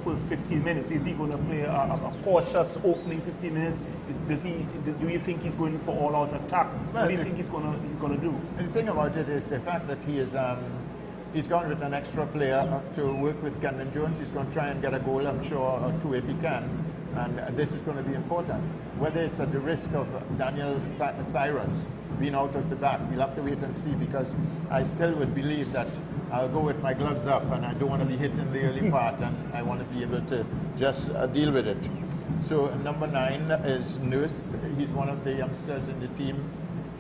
first 15 minutes? Is he going to play a cautious opening 15 minutes? Do you think he's going for all-out attack? Well, what do you think he's going to do? The thing about it is the fact that he's gone with an extra player to work with Kenwyne Jones. He's going to try and get a goal, I'm sure, or two if he can. And this is going to be important. Whether it's at the risk of Daniel Cyrus being out of the back, we'll have to wait and see, because I still would believe that I'll go with my gloves up and I don't want to be hit in the early part, and I want to be able to just deal with it. So number 9 is Nurse. He's one of the youngsters in the team.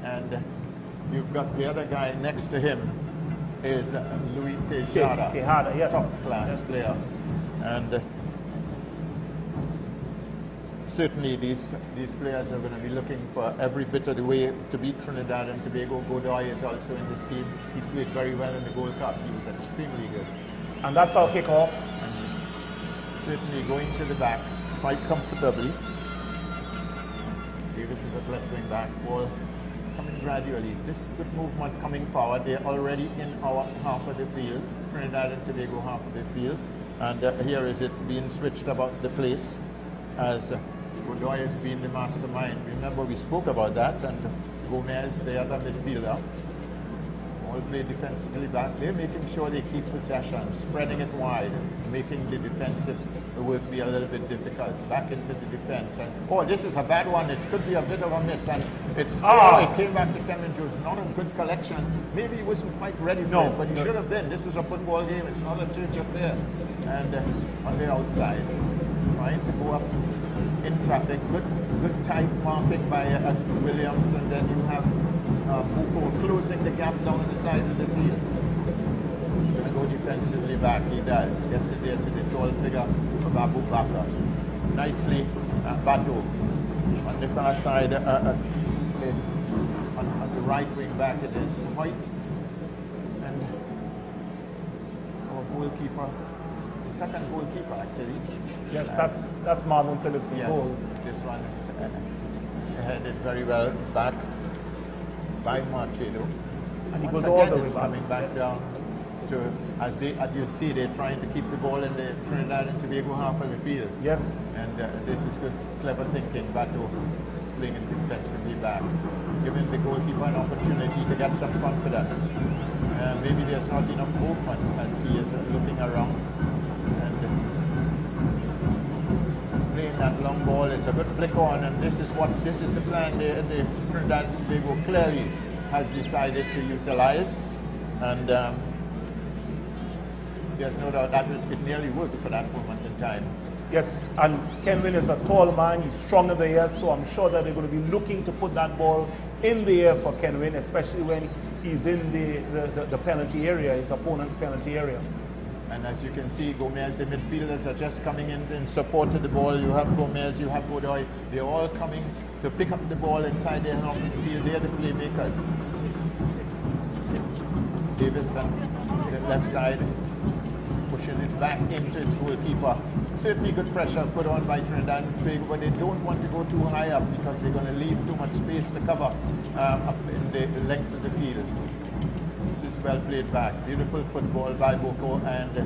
And you've got the other guy next to him is Louis Tejada. Tejada, yes. Top class player. And certainly these players are going to be looking for every bit of the way to beat Trinidad and Tobago. Godoy is also in this team. He's played very well in the Gold Cup. He was extremely good. And that's our kickoff. And certainly going to the back quite comfortably. Davis is at left wing back. Ball coming gradually. This good movement coming forward. They're already in our half of the field. Trinidad and Tobago half of the field. And here is it being switched about the place as Godoy has been the mastermind. Remember, we spoke about that, and Gomez, the other midfielder, all play defensively back. They're making sure they keep possession, spreading it wide, making the defensive work be a little bit difficult. Back into the defense. And this is a bad one. It could be a bit of a miss, and it came back to Kenwyne Jones. Not a good collection. Maybe he wasn't quite ready for it, but he should have been. This is a football game. It's not a church affair. And on the outside, trying to go up in traffic. Good tight marking by Williams, and then you have Buko closing the gap down the side of the field. He's going to go defensively back. He does. Gets it there to the tall figure of Abu Bakr. Nicely, Bato. On the far side, on the right wing back, it is White. And our goalkeeper, the second goalkeeper actually. Yes, that's Marvin Phillips in goal. This one is headed very well back by Marcheno. And he Once goes all again, the way it's back. coming back down to, as you see, they're trying to keep the ball in the Trinidad and Tobago half of the field. Yes. And this is good, clever thinking. Bato is playing it defensively back, giving the goalkeeper an opportunity to get some confidence. Maybe there's not enough movement as he is looking around. And playing that long ball, it's a good flick on, and this is the plan the Trinidad and Tobago clearly has decided to utilize. And there's no doubt that it nearly worked for that moment in time. Yes, and Kenwyne is a tall man, he's strong in the air, so I'm sure that they're going to be looking to put that ball in the air for Kenwyne, especially when he's in the penalty area, his opponent's penalty area. And as you can see, Gomez, the midfielders are just coming in support of the ball. You have Gomez, you have Godoy. They're all coming to pick up the ball inside their half of the field. They're the playmakers. Davis on the left side, pushing it back into his goalkeeper. Certainly good pressure put on by Trinidad and Tobago, but they don't want to go too high up because they're going to leave too much space to cover up in the length of the field. This is well played back. Beautiful football by Boko, and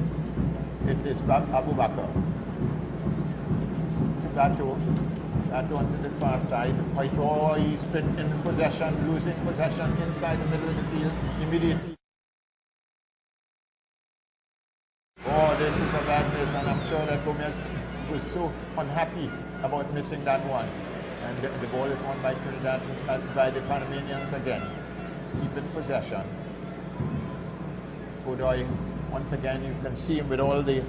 it is Abu Bakr. To Gato onto the far side. White, he's been in possession, losing possession inside the middle of the field immediately. This is a bad miss, and I'm sure that Gomez was so unhappy about missing that one. And the ball is won by Trinidad, by the Panamanians again. Keep in possession. Godoy, once again, you can see him with all the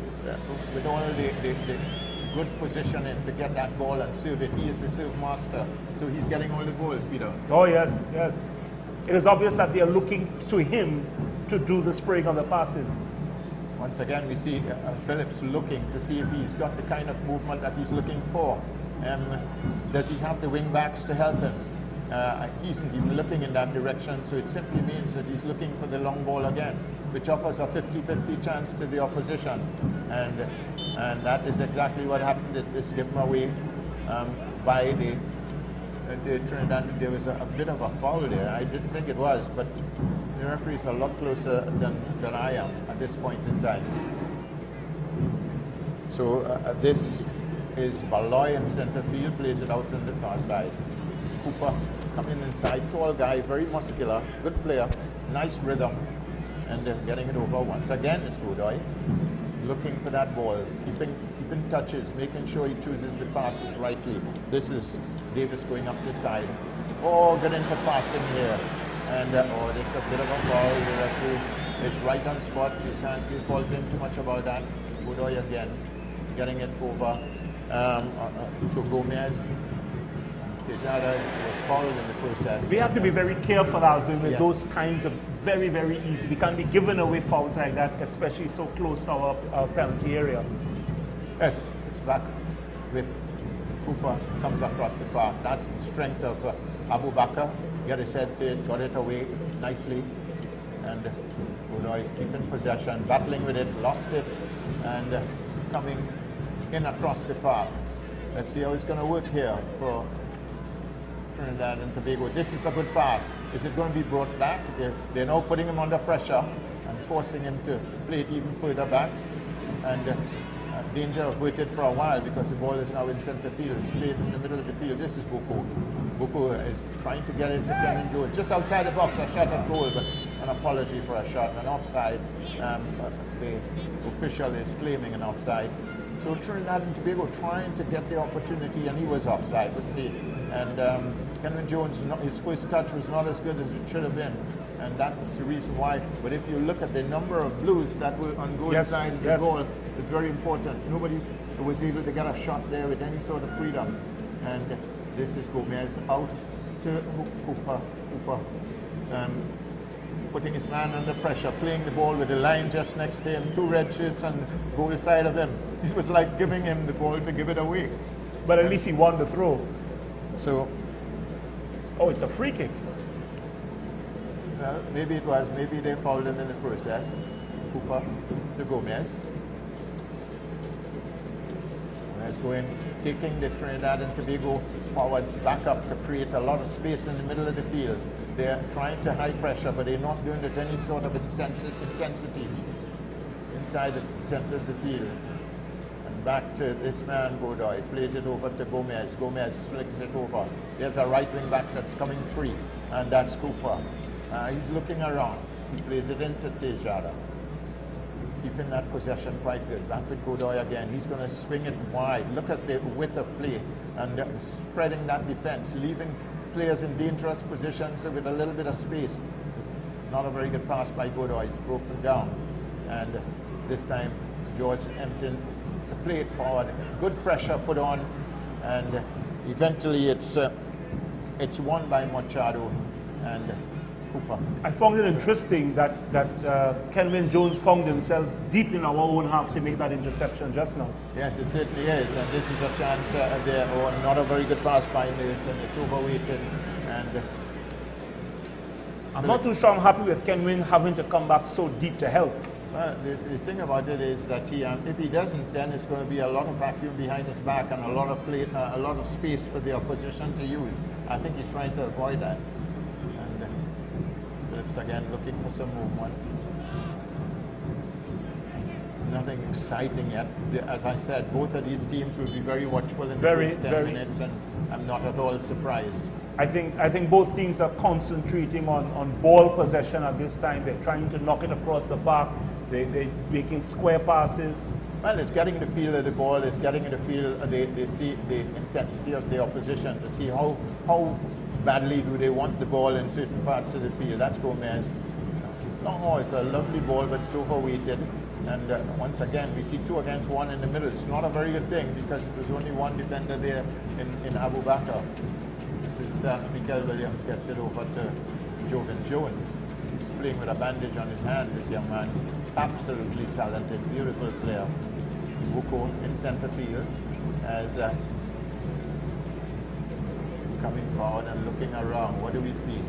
good positioning to get that ball and serve it. He is the serve master, so he's getting all the goals, Peter. Oh yes, yes. It is obvious that they are looking to him to do the spraying of the passes. Once again, we see Phillips looking to see if he's got the kind of movement that he's looking for. Does he have the wing backs to help him? He isn't even looking in that direction, so it simply means that he's looking for the long ball again, which offers a 50-50 chance to the opposition. And that is exactly what happened. It is given away by the Trinidad. There was a bit of a foul there. I didn't think it was, but the referee is a lot closer than I am at this point in time. So this is Baloy in center field, plays it out on the far side. Cooper coming inside, tall guy, very muscular, good player, nice rhythm, and getting it over. Once again, it's Godoy looking for that ball, keeping touches, making sure he chooses the passes rightly. This is Davis going up the side. Oh, good into passing here. And oh, there's a bit of a foul. The referee is right on spot. You can't be faulting too much about that. Godoy again, getting it over to Gomez. Tejada was fouled in the process. We have to be very careful, Alvin, with Yes. those kinds of very, very easy. We can't be giving away fouls like that, especially so close to our penalty area. Yes, it's back with Cooper, comes across the park. That's the strength of Abu Bakr. Got his head to it, got it away nicely. And Godoy keeping possession, battling with it, lost it, and coming in across the park. Let's see how it's going to work here for Trinidad and Tobago. This is a good pass. Is it going to be brought back? They're now putting him under pressure and forcing him to play it even further back. And danger averted for a while because the ball is now in center field. It's played in the middle of the field. This is Boko. Boko is trying to get it to Kenyon Jones. Just outside the box, a shot at goal, but an apology for a shot, an offside. The official is claiming an offside. So Trinidad and Tobago trying to get the opportunity, and he was offside, was he? And Kenyon Jones, his first touch was not as good as it should have been. And that's the reason why. But if you look at the number of blues that were on goal side the goal, it's very important. Nobody was able to get a shot there with any sort of freedom. And this is Gomez out to Cooper. Putting his man under pressure, playing the ball with the line just next to him, two red shirts on goal side of him. It was like giving him the ball to give it away. But at least he won the throw. So, oh, it's a free kick. Well, maybe it was. Maybe they fouled him in the process. Cooper to Gomez. Gomez going, taking the Trinidad and Tobago forwards back up to create a lot of space in the middle of the field. They're trying to high pressure, but they're not doing it any sort of intensity inside the center of the field. And back to this man, Godoy, plays it over to Gomez. Gomez flicks it over. There's a right wing back that's coming free, and that's Cooper. He's looking around. He plays it into Tejada. Keeping that possession quite good. Back with Godoy again. He's going to swing it wide. Look at the width of play and spreading that defense, leaving players in dangerous positions with a little bit of space. Not a very good pass by Godoy. It's broken down. And this time, George emptying the plate forward. Good pressure put on. And eventually it's won by Machado and Cooper. I found it interesting that Kenyon Jones found himself deep in our own half to make that interception just now. Yes, it certainly is, and this is a chance there. Oh, not a very good pass by Mason. It's overweighted, and I'm not too sure I'm happy with Kenyon having to come back so deep to help. Well, the thing about it is that if he doesn't, then it's going to be a lot of vacuum behind his back and a lot of space for the opposition to use. I think he's trying to avoid that. Again, looking for some movement. Nothing exciting yet. As I said, both of these teams will be very watchful in the first 10 minutes, and I'm not at all surprised. I think both teams are concentrating on ball possession at this time. They're trying to knock it across the park. They're making square passes. Well, it's getting the feel of the ball. It's getting the feel. They see the intensity of the opposition to see how badly do they want the ball in certain parts of the field. That's Gomez. Oh, it's a lovely ball, but it's overweighted. And once again, we see 2 against 1 in the middle. It's not a very good thing because it was only one defender there in Abu Bakr. This is Mikael Williams gets it over to Jovan Jones. He's playing with a bandage on his hand, this young man. Absolutely talented, beautiful player. Buko in center field as coming forward and looking around. What do we see?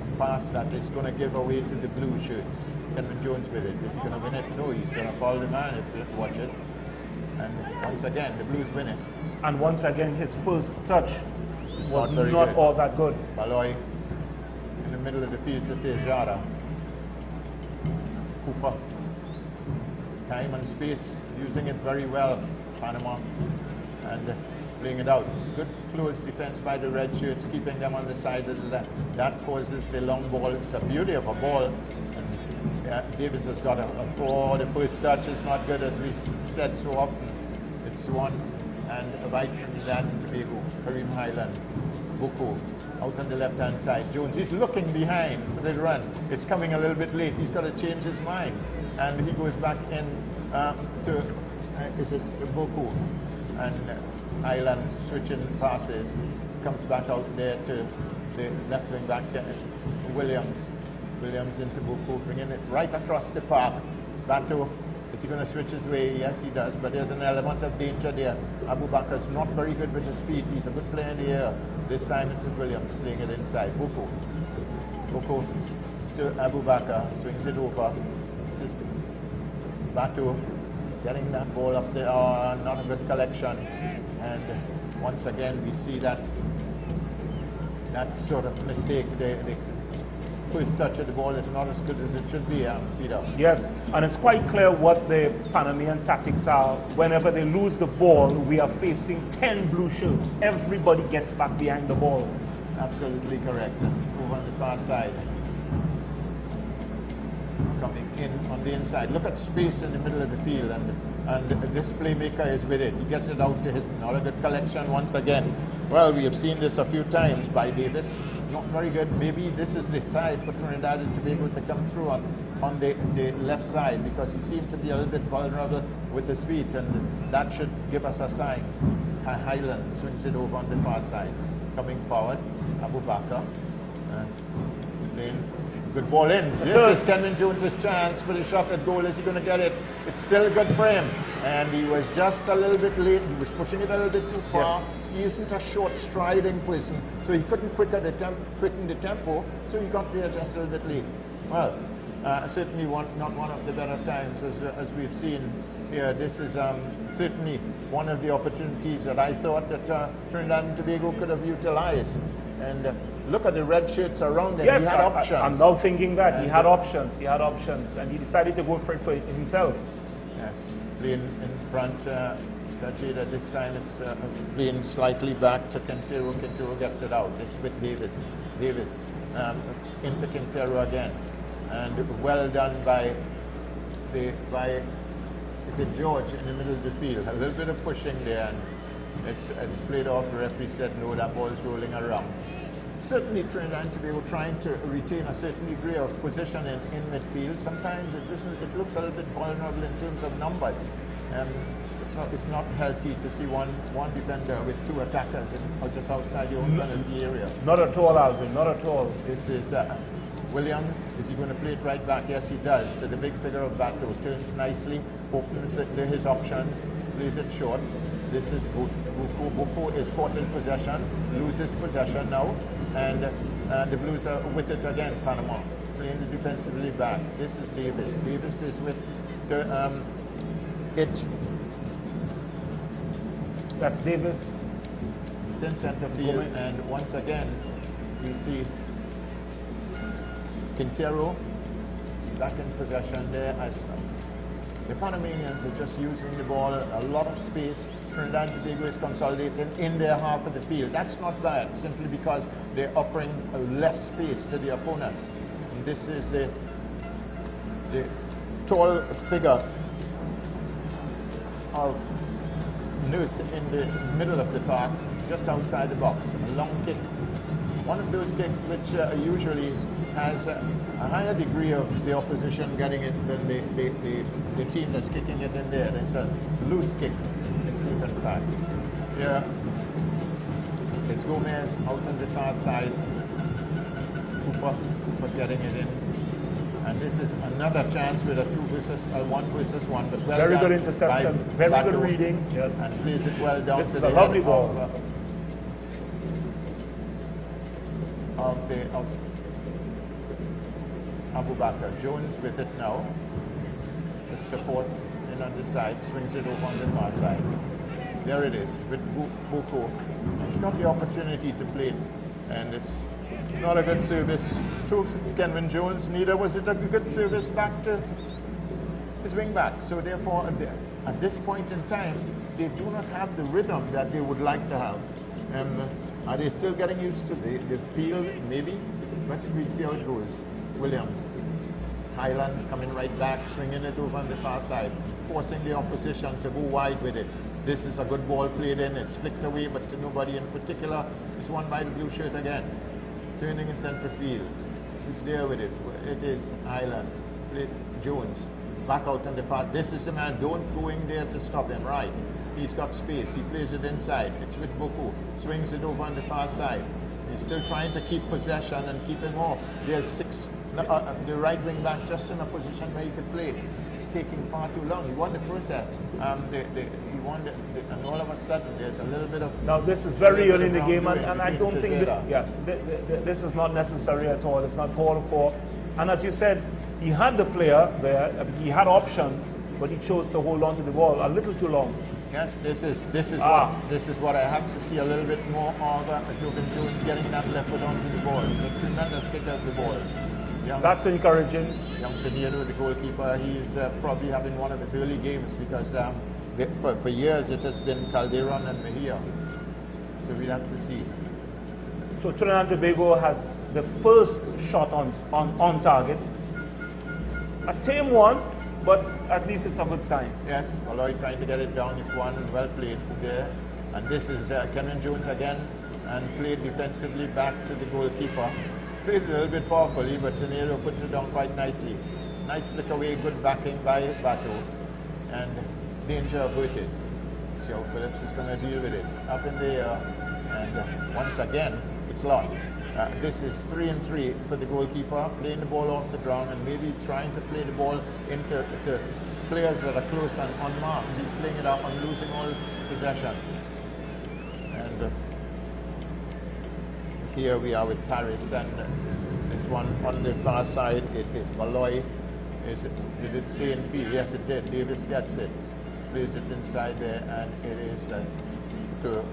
A pass that is going to give away to the blue shirts. Kenyon Jones with it. Is he going to win it? No, he's going to follow the man if you watch it. And once again, the Blues win it. And once again, his first touch was not all that good. Baloy in the middle of the field to Tejada. Cooper Time and space, using it very well, Panama, and playing it out. Good close defense by the red shirts, keeping them on the side of the left. That causes the long ball. It's a beauty of a ball. And Davis has got the first touch is not good, as we've said so often. It's one, and right from Trinidad and Tobago, Kareem Highland, Boko, out on the left-hand side. Jones, he's looking behind for the run. It's coming a little bit late. He's got to change his mind. And he goes back in to, is it Boko? And Highland switching passes, comes back out there to the left wing back, Williams. Williams into Boko, bringing it right across the park. Bato, is he going to switch his way? Yes, he does, but there's an element of danger there. Abu Bakar's not very good with his feet. He's a good player in the air. This time it is Williams playing it inside. Boko. Boko to Abu Bakar, swings it over. This is Bato getting that ball up there. Oh, not a good collection. And once again, we see that sort of mistake. The first touch of the ball is not as good as it should be, Peter. Yes, and it's quite clear what the Panamanian tactics are. Whenever they lose the ball, we are facing 10 blue shirts. Everybody gets back behind the ball. Absolutely correct. Over on the far side. Coming in on the inside. Look at space in the middle of the field, and this playmaker is with it. He gets it out to his, not a good collection once again. Well, we have seen this a few times by Davis. Not very good. Maybe this is the side for Trinidad and Tobago to come through on the left side, because he seemed to be a little bit vulnerable with his feet, and that should give us a sign. Highland swings it over on the far side. Coming forward, Abu Bakar. Playing good ball in. This is Kenwin Jones' chance for the shot at goal. Is he going to get it? It's still good for him. And he was just a little bit late. He was pushing it a little bit too far. Yes. He isn't a short striding person, so he couldn't quicken the tempo, so he got there just a little bit late. Well, certainly not one of the better times as we've seen here. This is certainly one of the opportunities that I thought that Trinidad and Tobago could have utilized. And look at the red shirts around him. Yes, he had options. I'm now thinking that he had options. He had options, and he decided to go for it for himself. Yes, playing in front. Tajeda this time it's playing slightly back to Quintero. Quintero gets it out. It's with Davis. Davis into Quintero again, and well done by is it George in the middle of the field. A little bit of pushing there, and it's played off. The referee said no, that ball is rolling around. Certainly Trinidad and Tobago trying to retain a certain degree of position in midfield. Sometimes it looks a little bit vulnerable in terms of numbers. It's not healthy to see one defender with two attackers just outside your own penalty area. Not at all, Alvin, not at all. This is Williams. Is he going to play it right back? Yes, he does. To the big figure of Bato. Turns nicely, opens his options, plays it short. This is Boko. Boko is caught in possession, loses possession now, and the Blues are with it again, Panama, playing defensively back. This is Davis. Davis is with it. That's Davis. It's in center field, and once again, we see Quintero back in possession there as the Panamanians are just using the ball, a lot of space. Trinidad and Tobago is consolidating in their half of the field. That's not bad, simply because they're offering less space to the opponents. And this is the tall figure of Nurse in the middle of the park, just outside the box. A long kick. One of those kicks which usually has a higher degree of the opposition getting it than the team that's kicking it in there. It's a loose kick, in truth and fact. Here is Gomez out on the far side. Cooper getting it in. And this is another chance with a 1 versus 1. But well very done good interception, very Bato, good reading. Yes. And plays it well down This to is the a lovely head ball. Of Abu Bakar. Jones with it now. With support in on the side, swings it over on the far side. There it is with Boko. It's not the opportunity to play it, and it's not a good service to Kenwin Jones. Neither was it a good service back to his wing back. So therefore, at this point in time, they do not have the rhythm that they would like to have. Are they still getting used to the field? Maybe, but we'll see how it goes. Williams. Highland coming right back, swinging it over on the far side, forcing the opposition to go wide with it. This is a good ball played in. It's flicked away, but to nobody in particular. It's won by the blue shirt again. Turning in center field. Who's there with it? It is Highland. Jones. Back out on the far. This is the man. Don't go in there to stop him. Right. He's got space. He plays it inside. It's with Boku. Swings it over on the far side. He's still trying to keep possession and keep him off. There's six. The right wing back just in a position where he could play. It's taking far too long. He won the process. He won and all of a sudden there's a little bit of... Now this is very early in the game, and I don't think this is not necessary at all. It's not called for. And as you said, he had the player there. I mean, he had options, but he chose to hold on to the ball a little too long. Yes, this is what I have to see a little bit more of. Joven Jones getting that left foot onto the ball. It's a tremendous kick of the ball. That's encouraging. Young Pinheiro, the goalkeeper, he's probably having one of his early games because for years it has been Calderon and Mejia. So we'll have to see. So Trinidad and Tobago has the first shot on target. A tame one, but at least it's a good sign. Yes, Malloy trying to get it down. It's one and well played there. And this is Kenyon Jones again, and played defensively back to the goalkeeper. Played a little bit powerfully, but Pinheiro put it down quite nicely. Nice flick away, good backing by Bato, and danger averted. See how Phillips is going to deal with it. Up in the air, and once again, it's lost. This is 3-3 for the goalkeeper, playing the ball off the ground and maybe trying to play the ball into the players that are close and unmarked. He's playing it up and losing all possession. And here we are with Paris, and this one on the far side, it is Malloy. Did it stay in field? Yes, it did. Davis gets it, plays it inside there, and it is to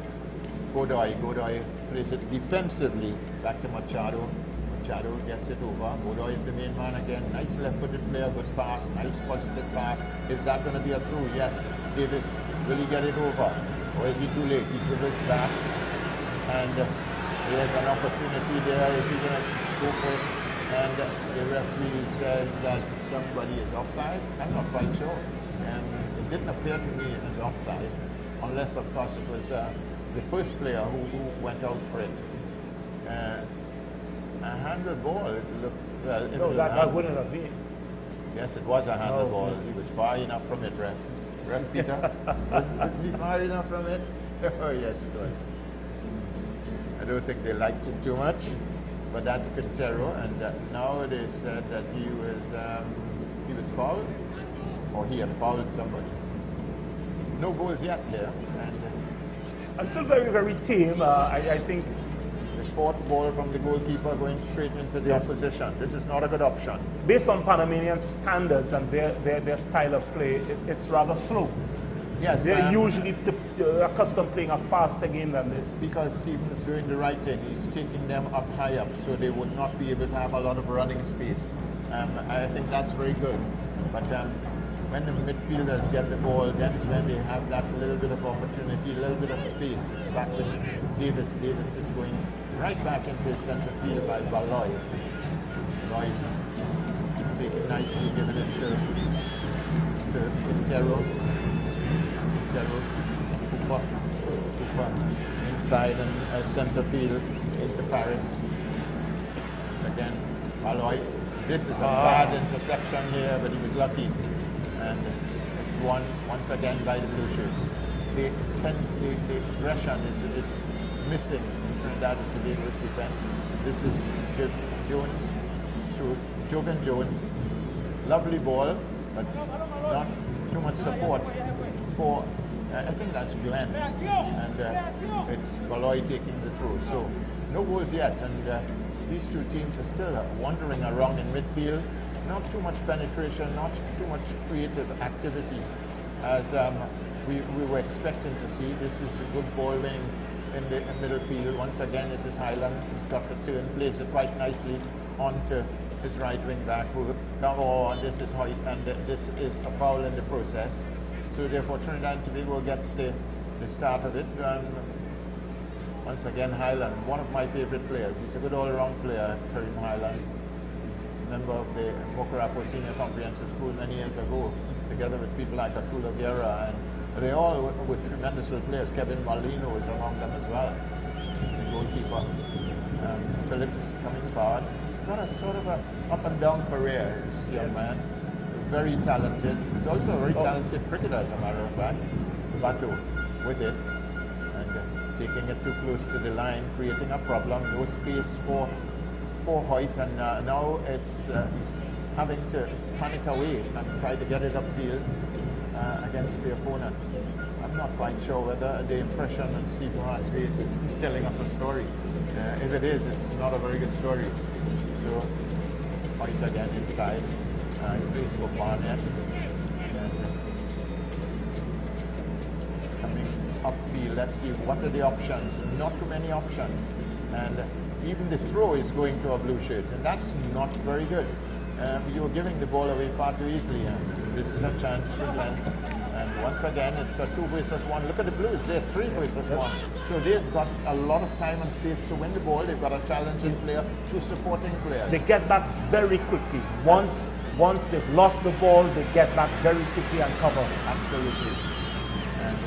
Godoy. Godoy plays it defensively back to Machado. Machado gets it over. Godoy is the main man again. Nice left-footed player, good pass, nice positive pass. Is that going to be a through? Yes. Davis, will he get it over? Or is he too late? He dribbles back, and there's an opportunity there. Is he going to go for it? And the referee says that somebody is offside. I'm not quite sure. And it didn't appear to me as offside, unless, of course, it was the first player who went out for it. A handle ball. It looked, well, no, that wouldn't have been. Yes, it was a handle ball. He was far enough from it, ref. Ref Peter, was he far enough from it? Oh, yes, it was. I don't think they liked it too much, but that's Quintero, and now it is said that he was fouled, or he had fouled somebody. No goals yet here, and still very, very tame. I think the fourth ball from the goalkeeper going straight into the opposition. This is not a good option. Based on Panamanian standards and their style of play, it's rather slow. Yes, they're usually accustomed playing a faster game than this. Because Stephen is doing the right thing. He's taking them up high up, so they would not be able to have a lot of running space. I think that's very good. But when the midfielders get the ball, then is when they have that little bit of opportunity, a little bit of space. It's back with Davis. Davis is going right back into center field by Baloy. Baloy taking nicely, giving it to Quintero. Cooper inside and center field into Paris. It's again Baloy. This is a bad interception here, but he was lucky. And it's won once again by the Blue Shirts. The aggression is missing in Trinidad and Tobago's defense. This is Jones to Joven Jones. Lovely ball, but not too much support for. I think that's Glenn, and it's Baloy taking the throw. So no goals yet, and these two teams are still wandering around in midfield. Not too much penetration, not too much creative activity as we were expecting to see. This is a good ball in the middle field. Once again, it is Highland. He's got the turn, plays it quite nicely onto his right wing back, who this is Hoyt, and this is a foul in the process. So therefore Trinidad and Tobago gets the start of it. And once again, Highland, one of my favorite players. He's a good all-around player, Kareem Highland. He's a member of the Mokarapo Senior Comprehensive School many years ago, together with people like Arturo Guerra, and they all were tremendous players. Kevin Molino is among them as well, the goalkeeper. Phillips coming forward. He's got a sort of a up and down career, this young man. Very talented. He's also a very talented cricketer, as a matter of fact. Bato with it, and taking it too close to the line, creating a problem. No space for Hoyt, and now it's he's having to panic away and try to get it upfield against the opponent. I'm not quite sure whether the impression on Steve Mohan's face is telling us a story. If it is, it's not a very good story. So Hoyt again inside. He plays for Barnett. And coming upfield, let's see what are the options. Not too many options. And even the throw is going to a blue shirt, and that's not very good. You're giving the ball away far too easily, and this is a chance for Glenn. And once again, it's a 2 versus 1. Look at the Blues, they're 3 versus 1. So they've got a lot of time and space to win the ball. They've got a challenging player, 2 supporting players. They get back very quickly. Once they've lost the ball, they get back very quickly and cover. Absolutely. And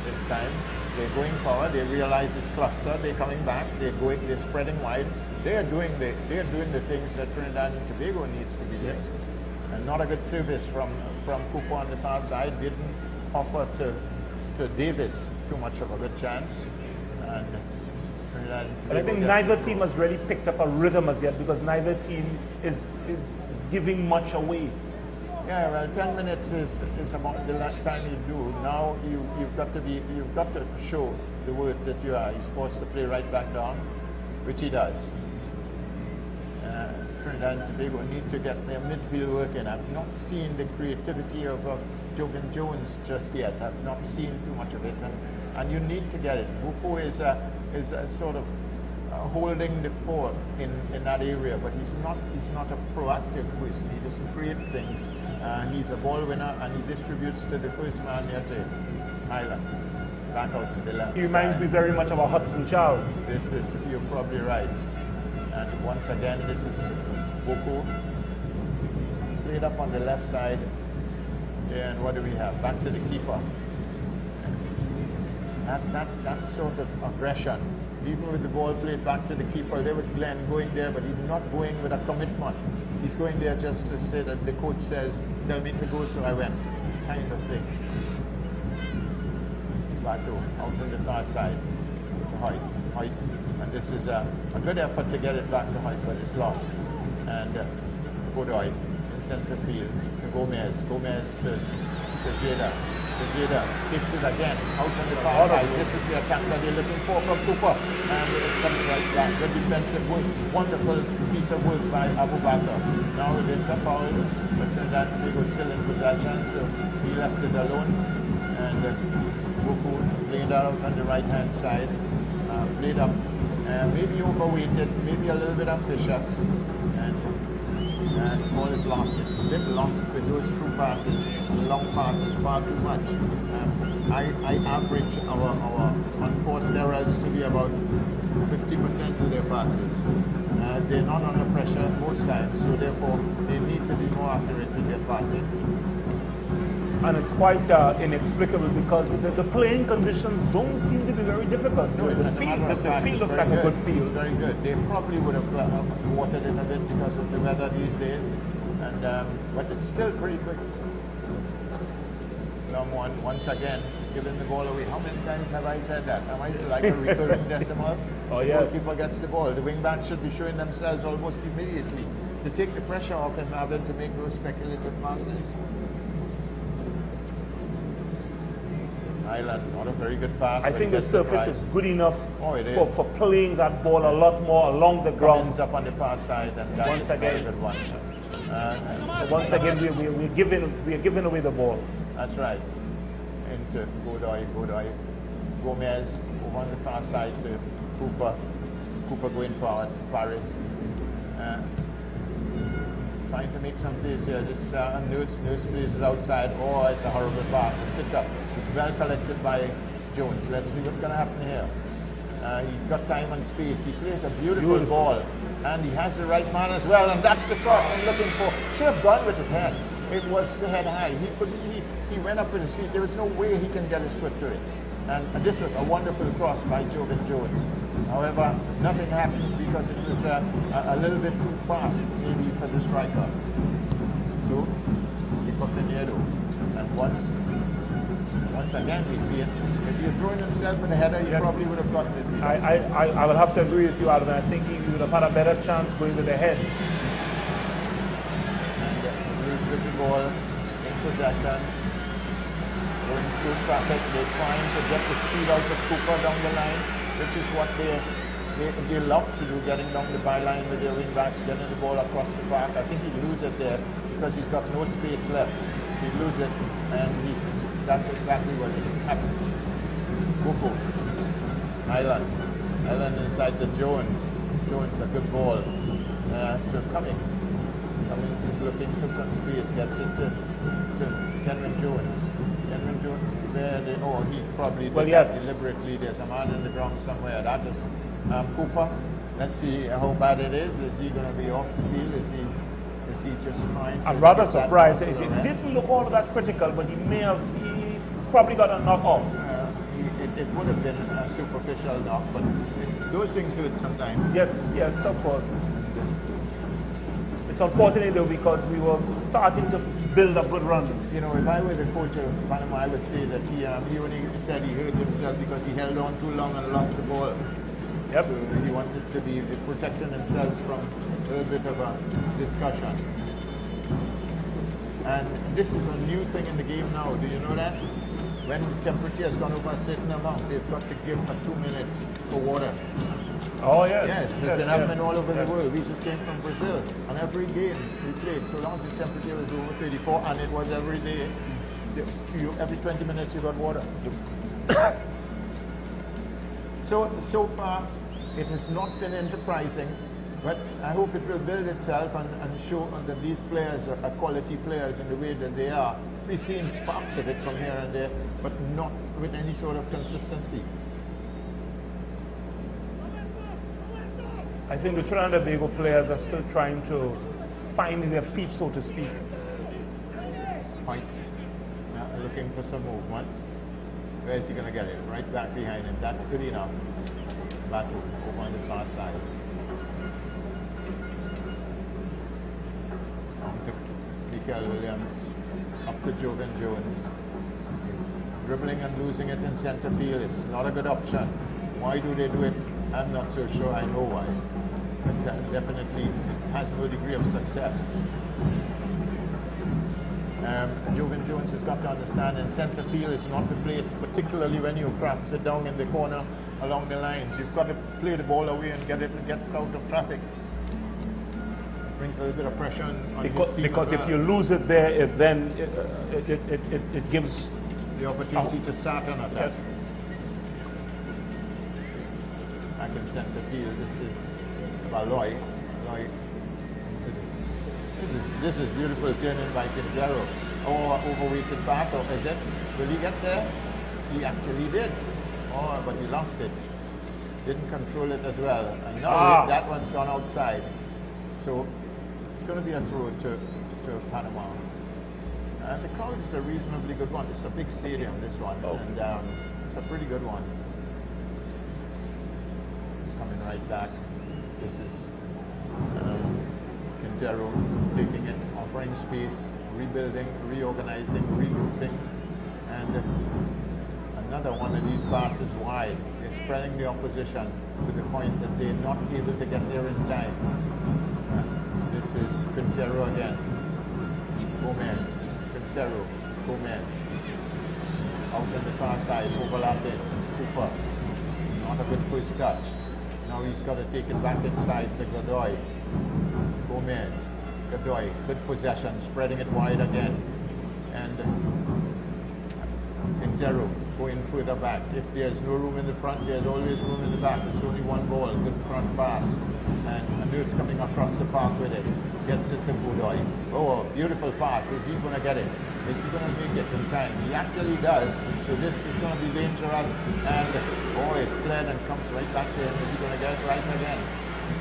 this time, they're going forward. They realize it's clustered. They're coming back. They're spreading wide. They're doing the things that Trinidad and Tobago needs to be doing. Yes. And not a good service from Cooper on the far side. Didn't offer to Davis too much of a good chance. And Trinidad and Tobago, I think neither team has really picked up a rhythm as yet, because neither team is giving much away. Yeah, well, 10 minutes is about the time you do. Now you've got to show the worth that you are. He's forced to play right back down, which he does. Trinidad and Tobago need to get their midfield working. I've not seen the creativity of Jovan Jones just yet. I've not seen too much of it, and you need to get it. Buko is a sort of holding the fort in that area, but he's not a proactive person. He doesn't create things. He's a ball winner, and he distributes to the first man near to him, Highland, back out to the left. He reminds me very much of a Hudson Charles. You're probably right. And once again, this is Boko played up on the left side. And what do we have? Back to the keeper. That sort of aggression. Even with the ball played back to the keeper, there was Glenn going there, but he's not going with a commitment. He's going there just to say that the coach says, tell me to go, so I went, kind of thing. Bato out on the far side to Hoyt. And this is a good effort to get it back to Hoyt, but it's lost. And Godoy in center field to Gomez to Jada. Jada takes it again out on the far side. This is the attack that they're looking for from Cooper, and it comes right back. Good defensive work, wonderful piece of work by Abu Bakr. Now there's a foul, but Trinidad and Tobago still in possession, so he left it alone. And Buku played out on the right hand side, played up, maybe overweighted, maybe a little bit ambitious, and the ball is lost. It's been lost with those through passes, long passes, far too much. I average our unforced errors to be about 50% of their passes. They're not under pressure most times, so therefore they need to be more accurate with their passing. And it's quite inexplicable, because the playing conditions don't seem to be very difficult. No, the field looks like a good field. Very good. They probably would have watered it a bit because of the weather these days, and but it's still pretty quick. Long one, once again, giving the ball away. How many times have I said that? Am I like a recurring decimal? Oh, yes. The goalkeeper gets the ball. The wing backs should be showing themselves almost immediately to take the pressure off him having to make those speculative passes. Island, not a very good pass. I think the surface is good enough for playing that ball a Yeah. lot more along the ground. Comes up on the far side, and that Once is a very again. good one. So once again, we're giving away the ball. That's right. Into Godoy, Gomez over on the far side to Cooper going forward, Paris. trying to make some place here. This Nurse plays it outside. Oh, it's a horrible pass. It's picked up. Well collected by Jones. Let's see what's going to happen here. He got time and space. He plays a beautiful ball. And he has the right man as well. And that's the cross I'm looking for. Should have gone with his head. It was the head high. He went up with his feet. There was no way he can get his foot to it. And this was a wonderful cross by Joven Jones. However, nothing happened because it was a little bit too fast, maybe, for the striker. So, Chico Pinedo. And once again, we see it. If you're throwing himself in the header, you probably would have gotten it. I will have to agree with you, Alvin. I think he would have had a better chance going with the head. And Blues with the ball in possession. Going through traffic, they're trying to get the speed out of Cooper down the line, which is what they love to do, getting down the byline with their wing backs, getting the ball across the park. I think he'd lose it there because he's got no space left. He'd lose it, and that's exactly what happened. Coco, Island inside to Jones. Jones, a good ball to Cummings. Cummings is looking for some space, gets it to Kenron Jones. Kenron Jones, he probably did that deliberately. There's a man in the ground somewhere. That is Cooper. Let's see how bad it is. Is he going to be off the field? Is he just trying to... I'm rather surprised. It didn't look all that critical, but he probably got a knock off. It would have been a superficial knock, but those things hurt sometimes. Yes, of course. It's unfortunate though because we were starting to build a good run. You know, if I were the coach of Panama, I would say that he only said he hurt himself because he held on too long and lost the ball. Yep. So he wanted to be protecting himself from a little bit of a discussion. And this is a new thing in the game now. Do you know that? When the temperature has gone over a certain amount, they've got to give a 2 minute for water. Oh, yes. Yes, it's been happening all over the world. We just came from Brazil, and every game we played, so long as the temperature was over 34, and it was every day, every 20 minutes you got water. So far, it has not been enterprising, but I hope it will build itself and show that these players are quality players in the way that they are. We've seen sparks of it from here and there, but not with any sort of consistency. I think the Trinidad and Tobago players are still trying to find their feet, so to speak. White looking for some movement. Where is he going to get it? Right back behind him. That's good enough. Batu over on the far side. Down to Mikael Williams. Up to Joven Jones. He's dribbling and losing it in center field. It's not a good option. Why do they do it? I'm not so sure I know why. But definitely it has no degree of success. Joven Jones has got to understand in center field is not the place, particularly when you craft it down in the corner along the lines. You've got to play the ball away and get out of traffic. It brings a little bit of pressure on his team because as well. if you lose it there, it gives the opportunity to start an attack. Yes. Back in center field, this is Loy. This is beautiful turning by Quintero. Oh, overweighted pass, or is it? Will he get there? He actually did. Oh, but he lost it. Didn't control it as well. And now that one's gone outside. So it's going to be a throw to Panama. And the crowd is a reasonably good one. It's a big stadium, this one. Oh. And it's a pretty good one. Coming right back. This is Quintero taking it, offering space, rebuilding, reorganizing, regrouping, and another one of these passes wide. They're spreading the opposition to the point that they're not able to get there in time. This is Quintero again. Gomez, Quintero, Gomez. Out on the far side, overlapping. Cooper. It's not a good first touch. Now he's got to take it back inside to Godoy. Gomez, Godoy, good possession, spreading it wide again. And Quintero going further back. If there's no room in the front, there's always room in the back. It's only one ball, good front pass. And Nurse coming across the park with it. Gets it to Godoy. Oh, beautiful pass. Is he going to get it? Is he going to make it in time? He actually does. So this is going to be dangerous. And, oh, it's cleared and comes right back to him. Is he going to get it right again?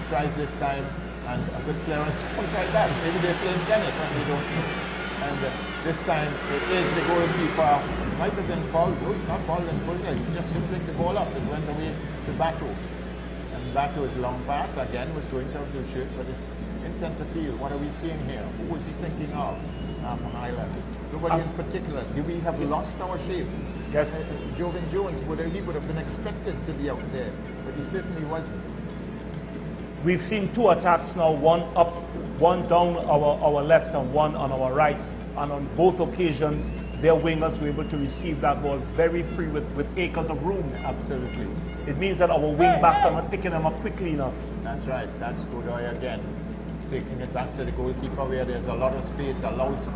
Tries this time. And a good clearance comes right back. Maybe they're playing tennis and they don't know. And this time it is the goalkeeper. Might have been fouled. No, he's not fouled in position. He's just simpling the ball up. It went away to Bato. And Bato's long pass again was going to a blue shirt, but it's in centre field. What are we seeing here? Who was he thinking of? Highland. Nobody in particular. Do we have lost our shape? Yes. Jovan Jones, he would have been expected to be out there, but he certainly wasn't. We've seen 2 attacks now, one up, one down our left and one on our right. And on both occasions, their wingers were able to receive that ball very free with acres of room. Absolutely. It means that our wing backs are not picking them up quickly enough. That's right. That's Godoy again. Taking it back to the goalkeeper where there's a lot of space, allows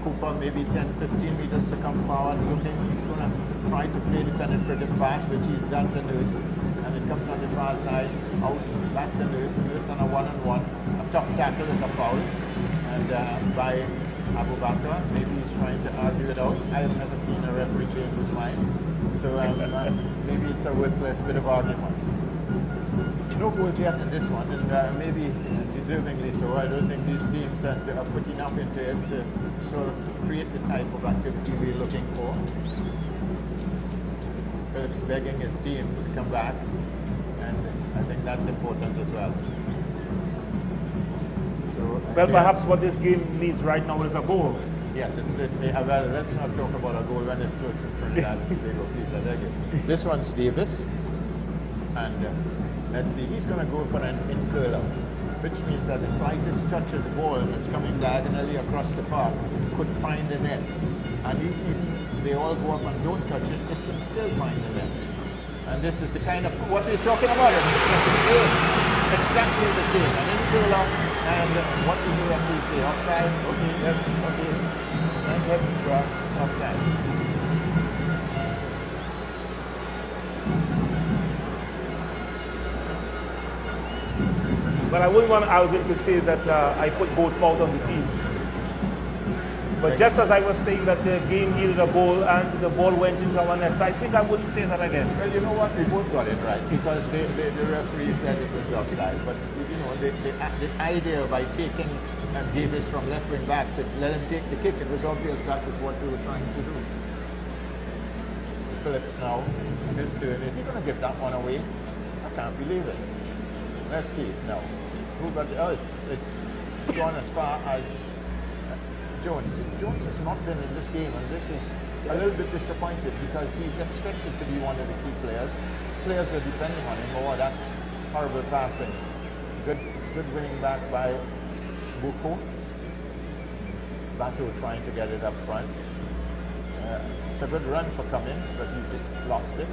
Cooper maybe 10-15 meters to come forward looking. He's going to try to play the penetrative pass, which he's done to Nurse. And it comes on the far side, out, back to Nurse. Nurse on a one-on-one. A tough tackle is a foul. And by Abu Bakr, maybe he's trying to argue it out. I've never seen a referee change his mind. So maybe it's a worthless bit of argument. No goals yet in this one, and maybe deservingly so. I don't think these teams have put enough into it to sort of create the type of activity we're looking for. Phillips begging his team to come back, and I think that's important as well. So, well, perhaps what this game needs right now is a goal. Yes, it certainly. Well, let's not talk about a goal when it's close to Trinidad and Tobago, please. I beg you. This one's Davis, and let's see, he's going to go for an in-curler, which means that the slightest touch of the ball that's coming diagonally across the park could find the net. And if they all go up and don't touch it, it can still find the net. And this is the kind of, what we're talking about, just the same, exactly the same. An in-curler, and what do the referees say? Offside? Okay, yes, okay. Thank heavens for us, it's offside. But I wouldn't want Alvin to say that I put both out on the team. But just as I was saying that the game needed a goal and the ball went into our net, so I think I wouldn't say that again. Well, you know what? We both got it right because the referee said it was offside. But you know, the idea by taking Davis from left wing back to let him take the kick, it was obvious that was what we were trying to do. Phillips now, his turn. Is he going to give that one away? I can't believe it. Let's see now. Who got the, it's gone as far as Jones. Jones has not been in this game, and this is a little bit disappointed because he's expected to be one of the key players. Players are depending on him. Oh, that's horrible passing. Good winning back by Buko. Bato trying to get it up front. It's a good run for Cummins, but he's lost it.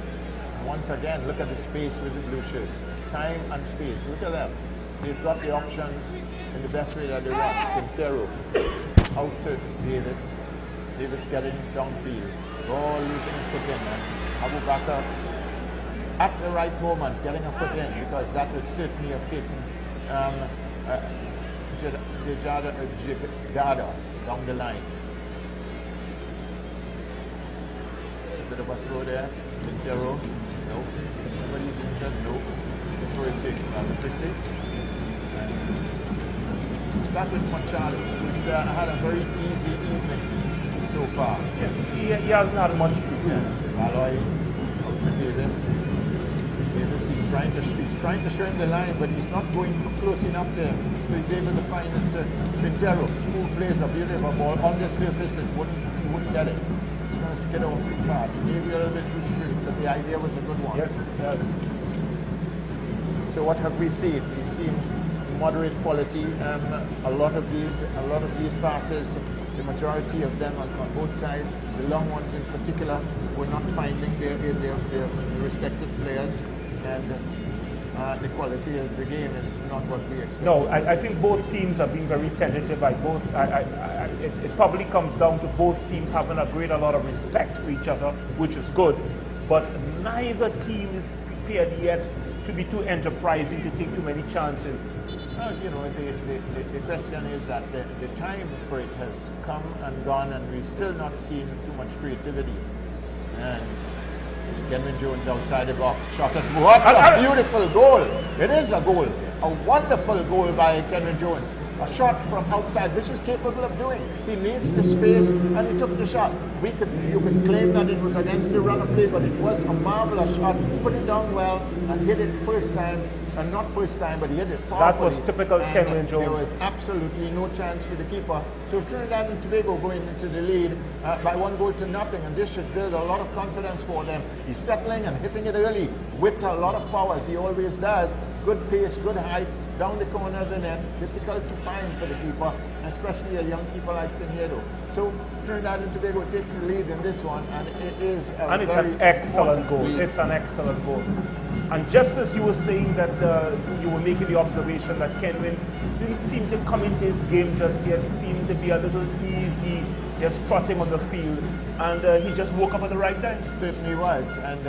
Once again, look at the space with the blue shirts. Time and space. Look at them. They've got the options in the best way that they want. Quintero out to Davis. Davis getting downfield. Ball losing his foot in. And Abu Bakr at the right moment getting a foot in because that would certainly have taken Jigada down the line. It's a bit of a throw there. Quintero. No. Nobody's injured. No. The throw is taken rather quickly. It's back with Machado, who's had a very easy evening so far. Yes, he hasn't had much to do. Malloy out to Davis. Davis, he's trying to show him the line, but he's not going close enough to him. So he's able to find it to Quintero, who plays a beautiful ball on the surface and he wouldn't get it. It's going to skid off too fast. Maybe a little bit too straight, but the idea was a good one. Yes, yes. So what have we seen? We've seen moderate quality. A lot of these passes, the majority of them on both sides, the long ones in particular, were not finding their respective players. And the quality of the game is not what we expect. No, I think both teams are being very tentative. It probably comes down to both teams having a lot of respect for each other, which is good. But neither team is prepared yet to be too enterprising, to take too many chances. Well, you know, the question is that the time for it has come and gone, and we've still not seen too much creativity. And Kenwin Jones outside the box, shot at what a beautiful goal! It is a goal, a wonderful goal by Kenwin Jones. A shot from outside, which is capable of doing. He needs the space, and he took the shot. You can claim that it was against the run of play, but it was a marvelous shot. Put it down well and hit it first time. And not first time, but he hit it powerfully. That was typical Kenwin Jones. There was absolutely no chance for the keeper. So Trinidad and Tobago going into the lead by 1-0, and this should build a lot of confidence for them. He's settling and hitting it early with a lot of power, as he always does. Good pace, good height, down the corner of the net. Difficult to find for the keeper, especially a young keeper like Pinheiro. So Trinidad and Tobago takes the lead in this one, and it is it's an excellent goal. It's an excellent goal. And just as you were saying that you were making the observation that Kenwin didn't seem to come into his game just yet, seemed to be a little easy, just trotting on the field, and he just woke up at the right time. Certainly was, and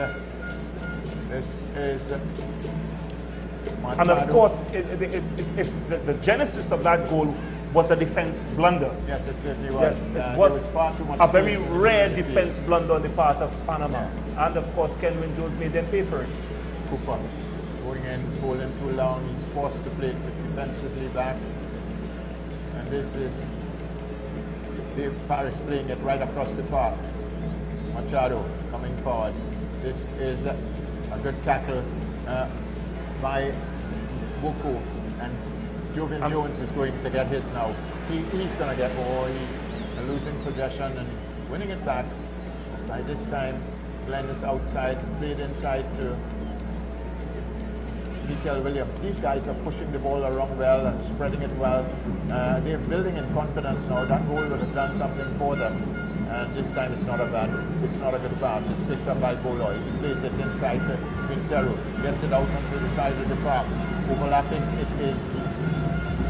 this is Machado. And of course, it's the genesis of that goal was a defense blunder. Yes, it certainly was. Yes, it was far too much a very space rare in the defense field. blunder on the part of Panama. Yeah. And of course, Kenwin Jones made them pay for it. Cooper going in, holding too long. He's forced to play it defensively back. And this is Dave Paris playing it right across the park. Machado coming forward. This is a good tackle by Boko, and Jovian Jones is going to get his now. He's going to get he's losing possession and winning it back. By this time, Glenn is outside, played inside to Mikael Williams. These guys are pushing the ball around well and spreading it well. They're building in confidence now. That goal would have done something for them. And this time it's not a good pass. It's picked up by Boloy. He plays it inside to Quintero. Gets it out onto the side of the park. Overlapping it is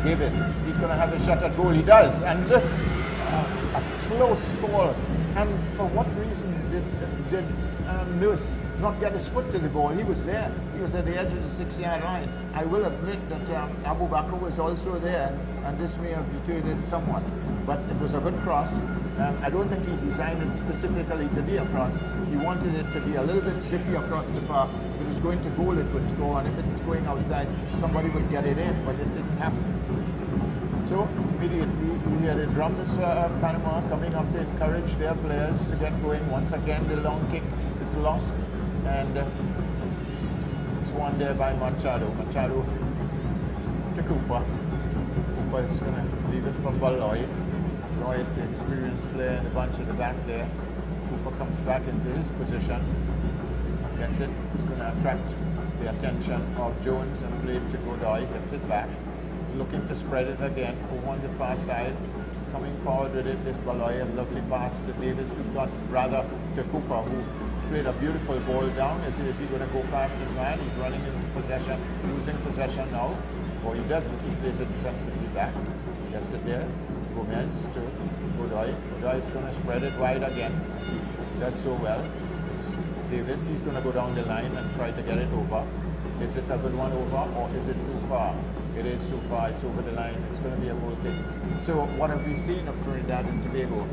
Davis. He's going to have a shot at goal. He does. And this, a close call. And for what reason did Lewis not get his foot to the ball? He was there. He was at the edge of the 6-yard line. I will admit that Abu Bakr was also there, and this may have deterred it somewhat. But it was a good cross. I don't think he designed it specifically to be a cross. He wanted it to be a little bit zippy across the park. If it was going to goal, it would score, and if it was going outside, somebody would get it in, but it didn't happen. So immediately you hear the drums Panama coming up to encourage their players to get going. Once again, the long kick is lost, and it's won there by Machado. Machado to Cooper. Cooper is going to leave it for Baloy. Roy is the experienced player in the bunch at the back there. Cooper comes back into his position. Gets it. It's going to attract the attention of Jones and play it to Godoy. Gets it back. Looking to spread it again over on the far side. Coming forward with it, this Baloy, a lovely pass to Davis, who's got rather to Cooper, who played a beautiful ball down. Is he going to go past his man? He's running into possession, losing possession now. Or he doesn't. He plays it defensively back. Gets it there. Gomez to Godoy. Godoy is going to spread it wide again, as he does so well. It's Davis. He's going to go down the line and try to get it over. Is it a good one over, or is it too far? It is too far. It's over the line. It's going to be a goal kick. So what have we seen of Trinidad and Tobago?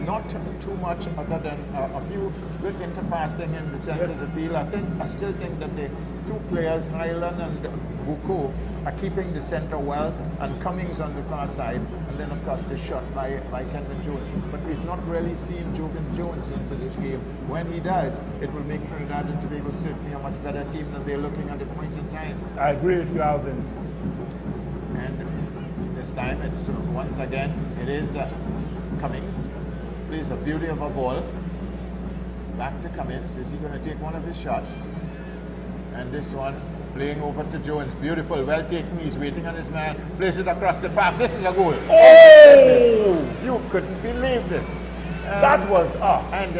Not too much other than a few good interpassing in the center of the field. I still think that the two players, Highland and Buko, are keeping the center well, and Cummings on the far side, and then of course the shot by Kenwin Jones. But we've not really seen Jovian Jones into this game. When he does, it will make Trinidad and Tobago certainly a much better team than they're looking at the point in time. I agree with you, Alvin. And this time it's once again it is Cummings. Plays a beauty of a ball. Back to Cummings. Is he going to take one of his shots? And this one playing over to Jones. Beautiful, well taken. He's waiting on his man. Plays it across the park. This is a goal. Oh! You couldn't believe this. That was And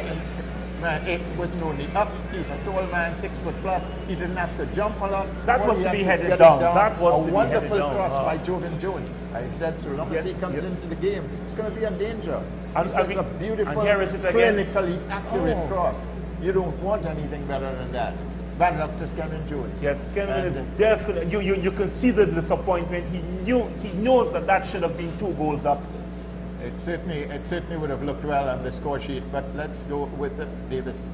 Man, it wasn't only up, he's a tall man, 6 foot plus. He didn't have to jump a lot. That All was he to had be to headed get it down. That was a to be wonderful headed down. cross by Jovan Jones. I said, so long as Yes, he comes yes. into the game, it's going to be a danger. And- It's and a we- beautiful, and here is it again. clinically accurate Oh. cross. You don't want anything better than that. Bad luck to Kenwin Jones. Yes, Kenwin And, is definitely. You can see the disappointment. He knows that should have been 2 goals up. It certainly would have looked well on the score sheet, but let's go with Davis.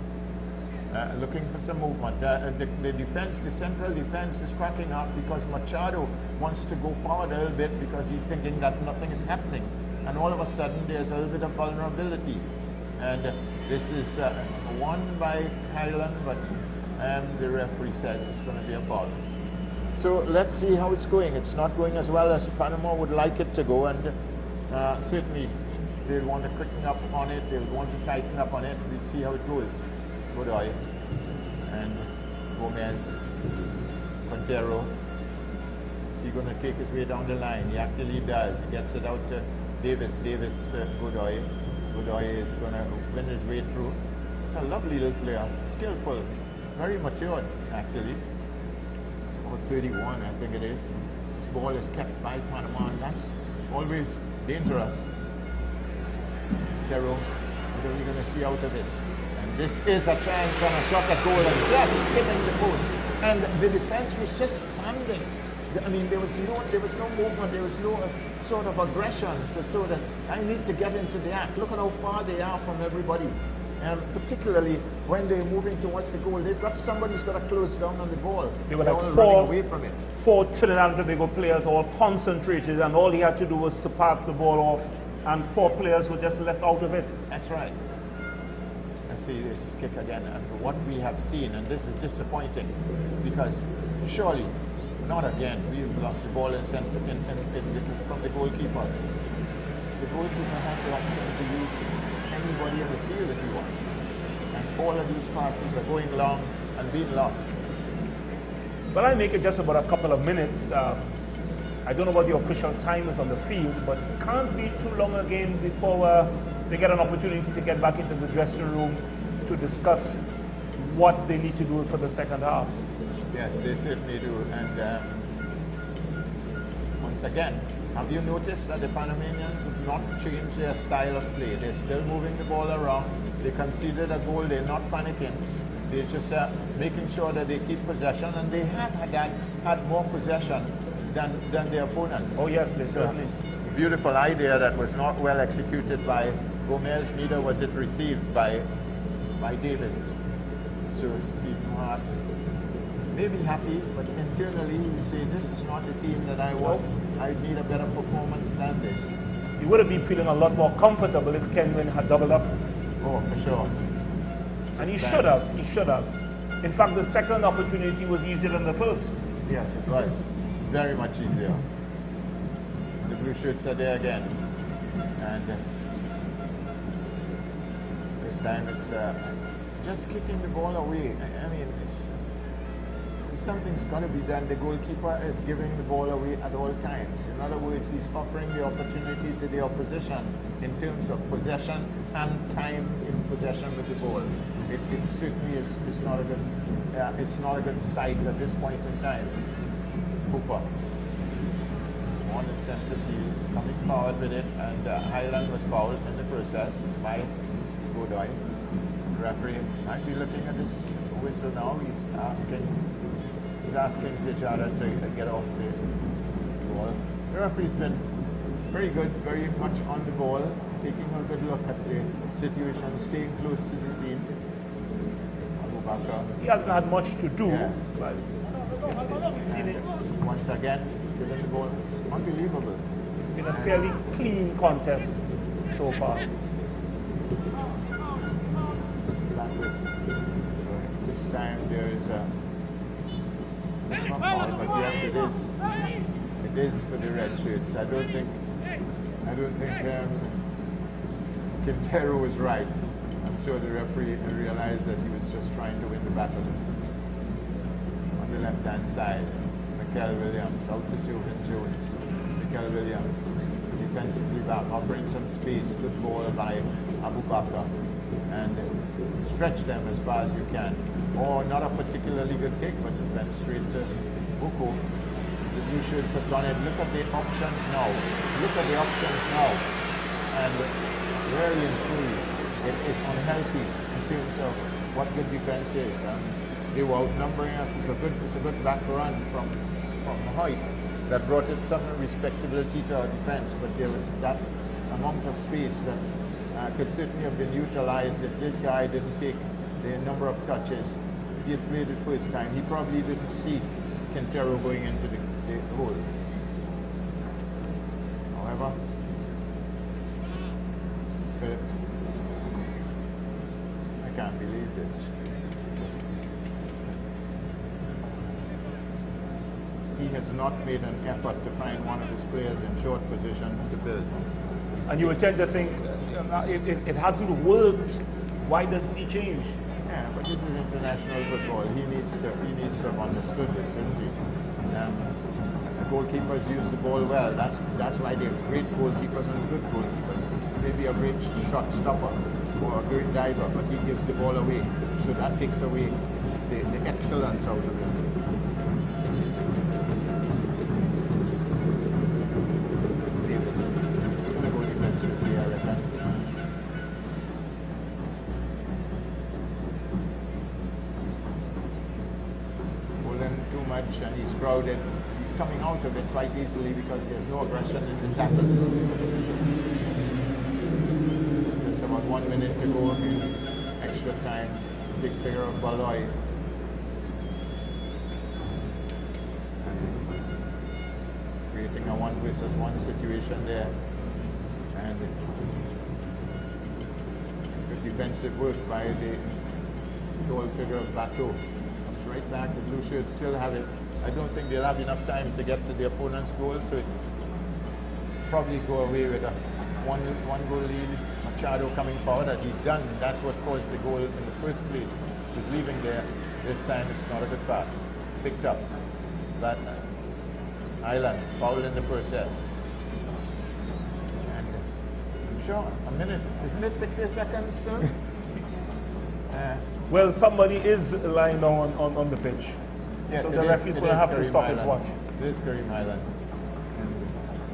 Looking for some movement. The defense, the central defense is cracking up because Machado wants to go forward a little bit because he's thinking that nothing is happening. And all of a sudden there's a little bit of vulnerability. And this is won by Highland, but the referee said it's going to be a foul. So let's see how it's going. It's not going as well as Panama would like it to go, and certainly they'll want to quicken up on it, they'll want to tighten up on it. We'll see how it goes. Godoy and Gomez, Quintero. Is he going to take his way down the line? He actually does. He gets it out to Davis. Davis to Godoy. Godoy is going to win his way through. It's a lovely little player, skillful, very matured actually. It's about 31, I think it is. This ball is kept by Panama, and that's always dangerous. Quintero, what are we going to see out of it? And this is a chance on a shot at goal and just skipping the post. And the defense was just standing. I mean, there was no movement, there was no sort of aggression to sort of, I need to get into the act. Look at how far they are from everybody. And particularly when they're moving towards the goal, they've got somebody's got to close down on the ball. They were They're like all four- running away from it. 4 Trinidad and Tobago players all concentrated, and all he had to do was to pass the ball off, and 4 players were just left out of it. That's right. Let's see this kick again, and what we have seen, and this is disappointing, because surely, not again, we've lost the ball from the goalkeeper. The goalkeeper has the option to use anybody in the field if he wants. And all of these passes are going long and being lost. But I make it just about a couple of minutes. I don't know what the official time is on the field, but it can't be too long again before they get an opportunity to get back into the dressing room to discuss what they need to do for the second half. Yes, they certainly do. And once again, have you noticed that the Panamanians have not changed their style of play? They're still moving the ball around. They conceded a goal. They're not panicking. They're just making sure that they keep possession, and they have had more possession than their opponents. Oh yes, they certainly. Beautiful idea that was not well executed by Gomez, neither was it received by Davis. So Stephen Hart may be happy, but internally he would say, this is not the team that I want. I need a better performance than this. He would have been feeling a lot more comfortable if Kenwin had doubled up. Oh, for sure. And he should have. He should have. In fact, the second opportunity was easier than the first. Yes, it was. Very much easier. The blue shirts are there again. And this time it's just kicking the ball away. I mean, something's got to be done. The goalkeeper is giving the ball away at all times. In other words, he's offering the opportunity to the opposition in terms of possession and time in possession with the ball. It certainly is not a good. It's not a good sight at this point in time. Hooper, one in centre field, coming forward with it, and Highland was fouled in the process by Godoy. The referee might be looking at this whistle now. He's asking Tejada to get off the ball. The referee's been very good, very much on the ball, taking a good look at the situation, staying close to the scene. Abubakar. He hasn't had much to do, Yeah. but Once again, giving the ball. It's unbelievable. it's been a fairly clean contest so far. This time there is a not foul, but yes, it is. It is for the red shirts. I don't think Quintero was right. I'm sure the referee realized that he was just trying to win the battle. On the left-hand side, Mikel Williams out to Jovan Jones. Mikel Williams defensively back, offering some space. Good ball by Abubakar. and stretch them as far as you can. Or not a particularly good kick, but it went straight to Buko. The Blue Shirts have done it. Look at the options now. Look at the options now. And really and truly, it is unhealthy in terms of what good defense is. They were outnumbering us. It's a good back run from height that brought it some respectability to our defense, but there was that amount of space that could certainly have been utilized if this guy didn't take the number of touches. If he had played it first time, he probably didn't see Quintero going into the hole. However, Phillips, I can't believe this. He has not made an effort to find one of his players in short positions to build. And you would tend to think it hasn't worked. Why doesn't he change? Yeah, but this is international football. He needs to have understood this, shouldn't he? The goalkeepers use the ball well. That's why they're great goalkeepers and good goalkeepers. Maybe a great shot stopper or a great diver, but he gives the ball away. So that takes away the excellence out of him. And he's crowded. He's coming out of it quite easily because there's no aggression in the tackles. Just about 1 minute to go in extra time. Big figure of Baloy. Creating a 1 versus 1 situation there. And good defensive work by the tall figure of Bateau. Right back, the Blue Shirts still have it. I don't think they'll have enough time to get to the opponent's goal, so it probably go away with a one goal lead. Machado coming forward, as he'd done. That's what caused the goal in the first place. He was leaving there. This time it's not a good pass. Picked up. But Island fouled in the process. And I'm sure a minute, isn't it 60 seconds, sir? Well, somebody is lying down on the pitch. Yes, so the referee's going to have to stop his watch. It is Kareem Island. And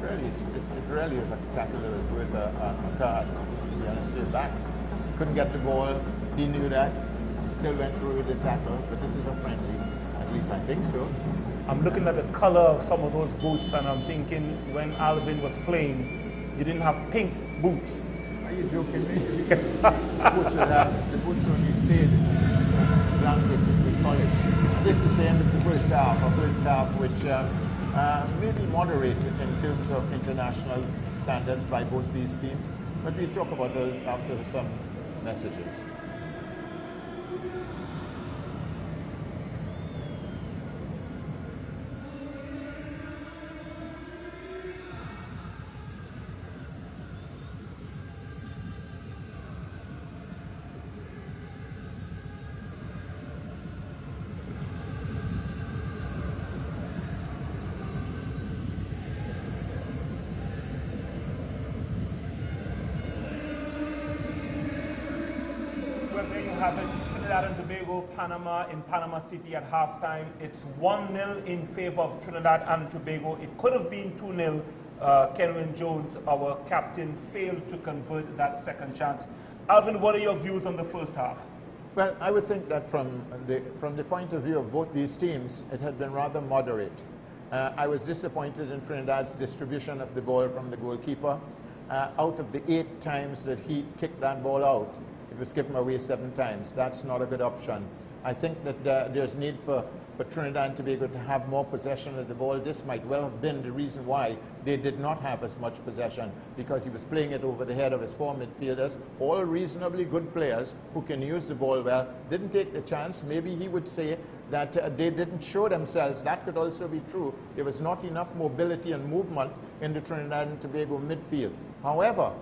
really, it really is a tackle that was worth a card. To be honest, you're back. Couldn't get the ball. He knew that. Still went through with the tackle. But this is a friendly. At least I think so. I'm looking at the color of some of those boots, and I'm thinking when Alvin was playing, he didn't have pink boots. Are you joking me? The boots only stayed blank with college. This is the end of the first half, which may be moderate in terms of international standards by both these teams, but we'll talk about it after some messages. Trinidad and Tobago, Panama in Panama City at halftime. It's 1-0 in favor of Trinidad and Tobago. It could have been 2-0. Kenwin Jones, our captain, failed to convert that second chance. Alvin, what are your views on the first half? Well, I would think that from the point of view of both these teams, it had been rather moderate. I was disappointed in Trinidad's distribution of the ball from the goalkeeper. Out of the 8 times that he kicked that ball out, it was given away 7 times. That's not a good option. I think that there's need for Trinidad and Tobago to have more possession of the ball. This might well have been the reason why they did not have as much possession, because he was playing it over the head of his 4 midfielders, all reasonably good players who can use the ball well. Didn't take the chance. Maybe he would say that they didn't show themselves. That could also be true. There was not enough mobility and movement in the Trinidad and Tobago midfield. However,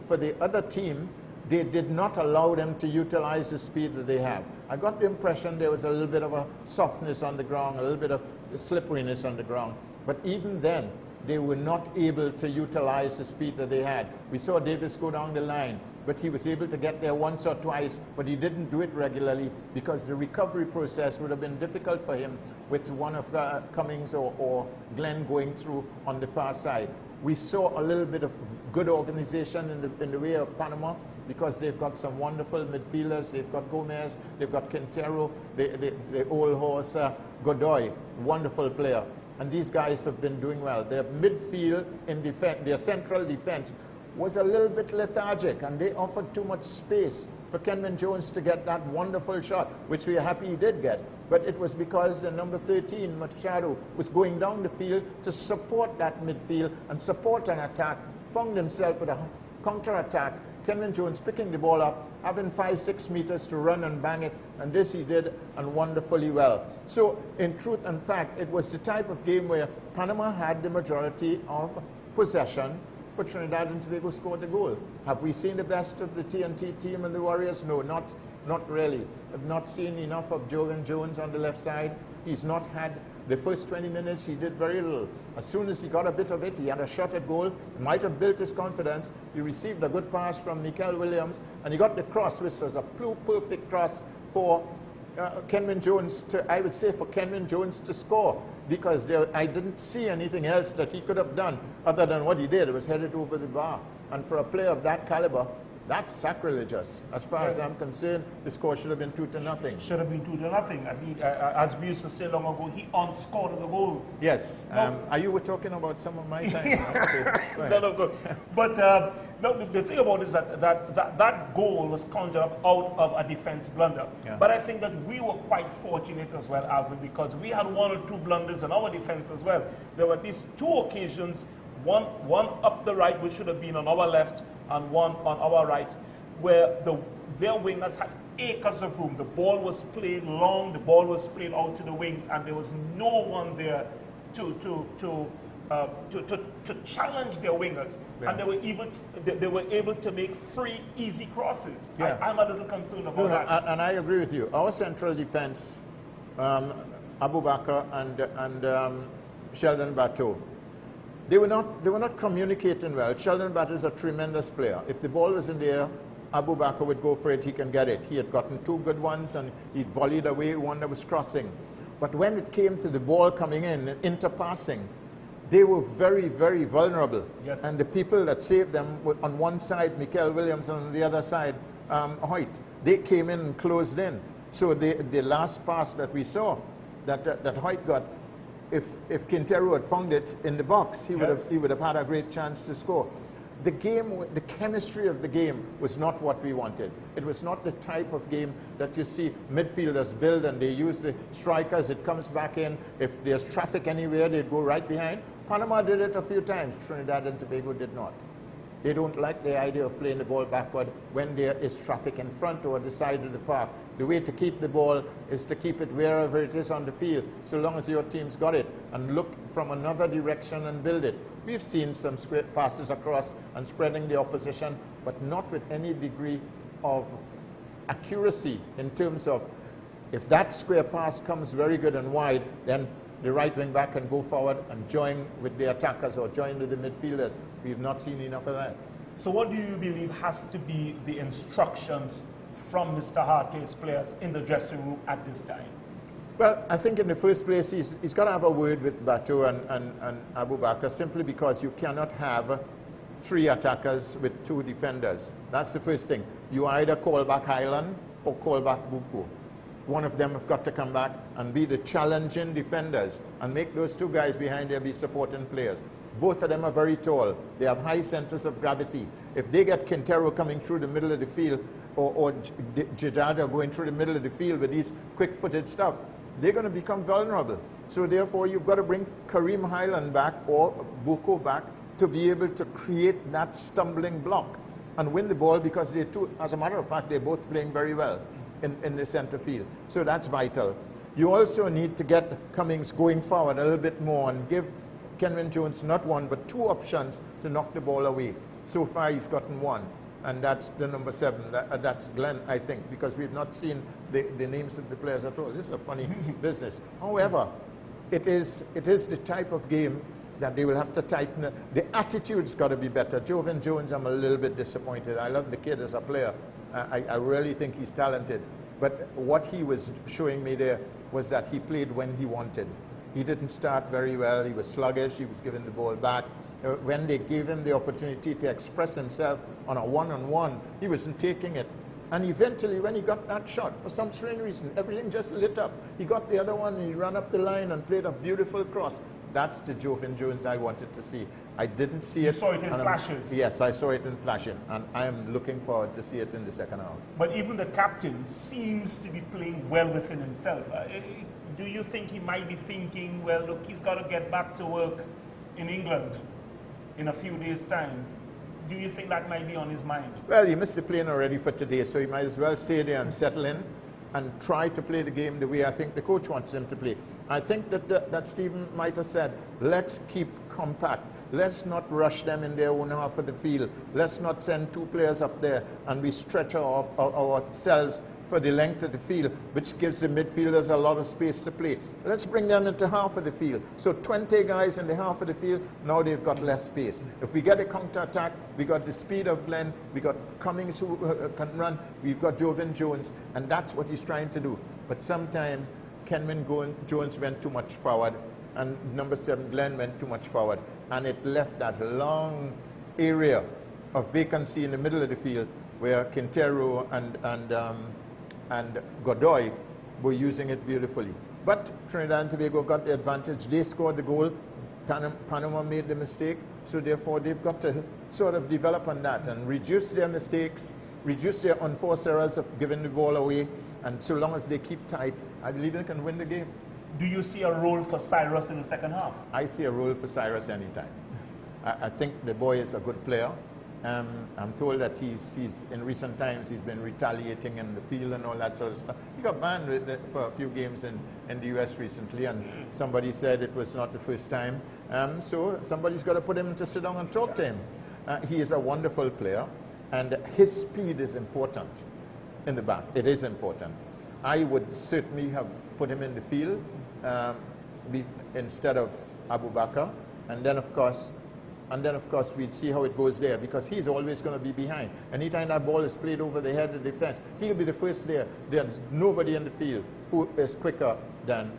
for the other team, they did not allow them to utilize the speed that they have. I got the impression there was a little bit of a softness on the ground, a little bit of slipperiness on the ground. But even then, they were not able to utilize the speed that they had. We saw Davis go down the line, but he was able to get there once or twice, but he didn't do it regularly because the recovery process would have been difficult for him with one of Cummings or Glenn going through on the far side. We saw a little bit of good organization in the way of Panama because they've got some wonderful midfielders. They've got Gomez, they've got Quintero, the old horse Godoy, wonderful player. And these guys have been doing well. Their midfield in defense, their central defense was a little bit lethargic, and they offered too much space for Kenwyne Jones to get that wonderful shot, which we are happy he did get. But it was because the number 13, Machado, was going down the field to support that midfield and support an attack, found himself with a counter-attack. Kenwyne Jones picking the ball up, having 5-6 meters to run and bang it, and this he did, and wonderfully well. So, in truth and fact, it was the type of game where Panama had the majority of possession, but Trinidad and Tobago scored the goal. Have we seen the best of the TNT team and the Warriors? No, not really. I've not seen enough of Jovan Jones on the left side. He's not had the first 20 minutes, he did very little. As soon as he got a bit of it, he had a shot at goal, might have built his confidence. He received a good pass from Mikel Williams, and he got the cross, which was a perfect cross for Kenwyne Jones I would say for Kenwyne Jones to score, because I didn't see anything else that he could have done other than what he did. It was headed over the bar. And for a player of that caliber, that's sacrilegious. As far as I'm concerned, the score should have been 2-0. Should have been 2-0. I mean, as we used to say long ago, he unscored the goal. Yes. Are you talking about some of my time? Okay. No, good. But no, the thing about it is that goal was conjured up out of a defense blunder. Yeah. But I think that we were quite fortunate as well, Alvin, because we had one or two blunders in our defense as well. There were at least two occasions, one up the right, which should have been on our left, and one on our right, where their wingers had acres of room. The ball was played long, the ball was played out to the wings, and there was no one there to challenge their wingers. Yeah. And they were able to make free, easy crosses. Yeah. I'm a little concerned about that. And I agree with you. Our central defense, Abu Bakr and Sheldon Bateau, They were not communicating well. Sheldon Bateau is a tremendous player. If the ball was in the air, Abu Bakr would go for it, he can get it. He had gotten two good ones, and he volleyed away one that was crossing. But when it came to the ball coming in, interpassing, they were very, very vulnerable. Yes. And the people that saved them were on one side, Mikel Williams, and on the other side, Hoyt. They came in and closed in. So the last pass that we saw, that Hoyt got, if Quintero had found it in the box, he would have had a great chance to score. The game, the chemistry of the game was not what we wanted. It was not the type of game that you see midfielders build and they use the strikers, it comes back in. If there's traffic anywhere, they'd go right behind. Panama did it a few times. Trinidad and Tobago did not. They don't like the idea of playing the ball backward when there is traffic in front or at the side of the park. The way to keep the ball is to keep it wherever it is on the field, so long as your team's got it, and look from another direction and build it. We've seen some square passes across and spreading the opposition, but not with any degree of accuracy in terms of if that square pass comes very good and wide, then the right wing back can go forward and join with the attackers or join with the midfielders. We've not seen enough of that. So what do you believe has to be the instructions from Mr. Harte's players in the dressing room at this time? Well, I think in the first place, he's got to have a word with Bateau and Abu Bakr, simply because you cannot have three attackers with two defenders. That's the first thing. You either call back Highland or call back Buku. One of them have got to come back and be the challenging defenders and make those two guys behind there be supporting players. Both of them are very tall. They have high centers of gravity. If they get Quintero coming through the middle of the field or Jajada going through the middle of the field with these quick-footed stuff, they're going to become vulnerable. So therefore, you've got to bring Kareem Highland back or Buku back to be able to create that stumbling block and win the ball, because they're two, as a matter of fact, they're both playing very well in the center field. So that's vital. You also need to get Cummings going forward a little bit more and give Kenwyne Jones not one but two options to knock the ball away. So far he's gotten one, and that's the number 7. That's Glenn, I think, because we've not seen the names of the players at all. This is a funny business. However, it is the type of game that they will have to tighten. The attitude's got to be better. Jovan Jones, I'm a little bit disappointed. I love the kid as a player. I really think he's talented. But what he was showing me there was that he played when he wanted. He didn't start very well. He was sluggish. He was giving the ball back. When they gave him the opportunity to express himself on a one-on-one, he wasn't taking it. And eventually, when he got that shot, for some strange reason, everything just lit up. He got the other one, and he ran up the line and played a beautiful cross. That's the Jovan Jones I wanted to see. I didn't see it. You saw it in flashes? Yes, I saw it in flashing, and I am looking forward to see it in the second half. But even the captain seems to be playing well within himself. Do you think he might be thinking, well, look, he's got to get back to work in England in a few days' time? Do you think that might be on his mind? Well, he missed the plane already for today, so he might as well stay there and settle in and try to play the game the way I think the coach wants him to play. I think that Stephen might have said, let's keep compact. Let's not rush them in their own half of the field. Let's not send two players up there and we stretch ourselves for the length of the field, which gives the midfielders a lot of space to play. Let's bring them into half of the field. So 20 guys in the half of the field, now they've got less space. If we get a counter-attack, we got the speed of Glenn, we got Cummings who can run, we've got Jovan Jones, and that's what he's trying to do. But sometimes Kenwin Jones went too much forward, and number 7, Glenn, went too much forward, and it left that long area of vacancy in the middle of the field where Quintero and Godoy were using it beautifully. But Trinidad and Tobago got the advantage. They scored the goal. Panama made the mistake. So therefore, they've got to sort of develop on that and reduce their mistakes, reduce their unforced errors of giving the ball away. And so long as they keep tight, I believe they can win the game. Do you see a role for Cyrus in the second half? I see a role for Cyrus anytime. I think the boy is a good player. I'm told that he's in recent times he's been retaliating in the field and all that sort of stuff. He got banned for a few games in the US recently, and somebody said it was not the first time. So somebody's got to put him to sit down and talk to him. He is a wonderful player, and his speed is important in the back. It is important. I would certainly have put him in the field instead of Abu Bakr, and then of course we'd see how it goes there, because he's always going to be behind. Anytime that ball is played over the head of the defense, he'll be the first there. There's nobody in the field who is quicker than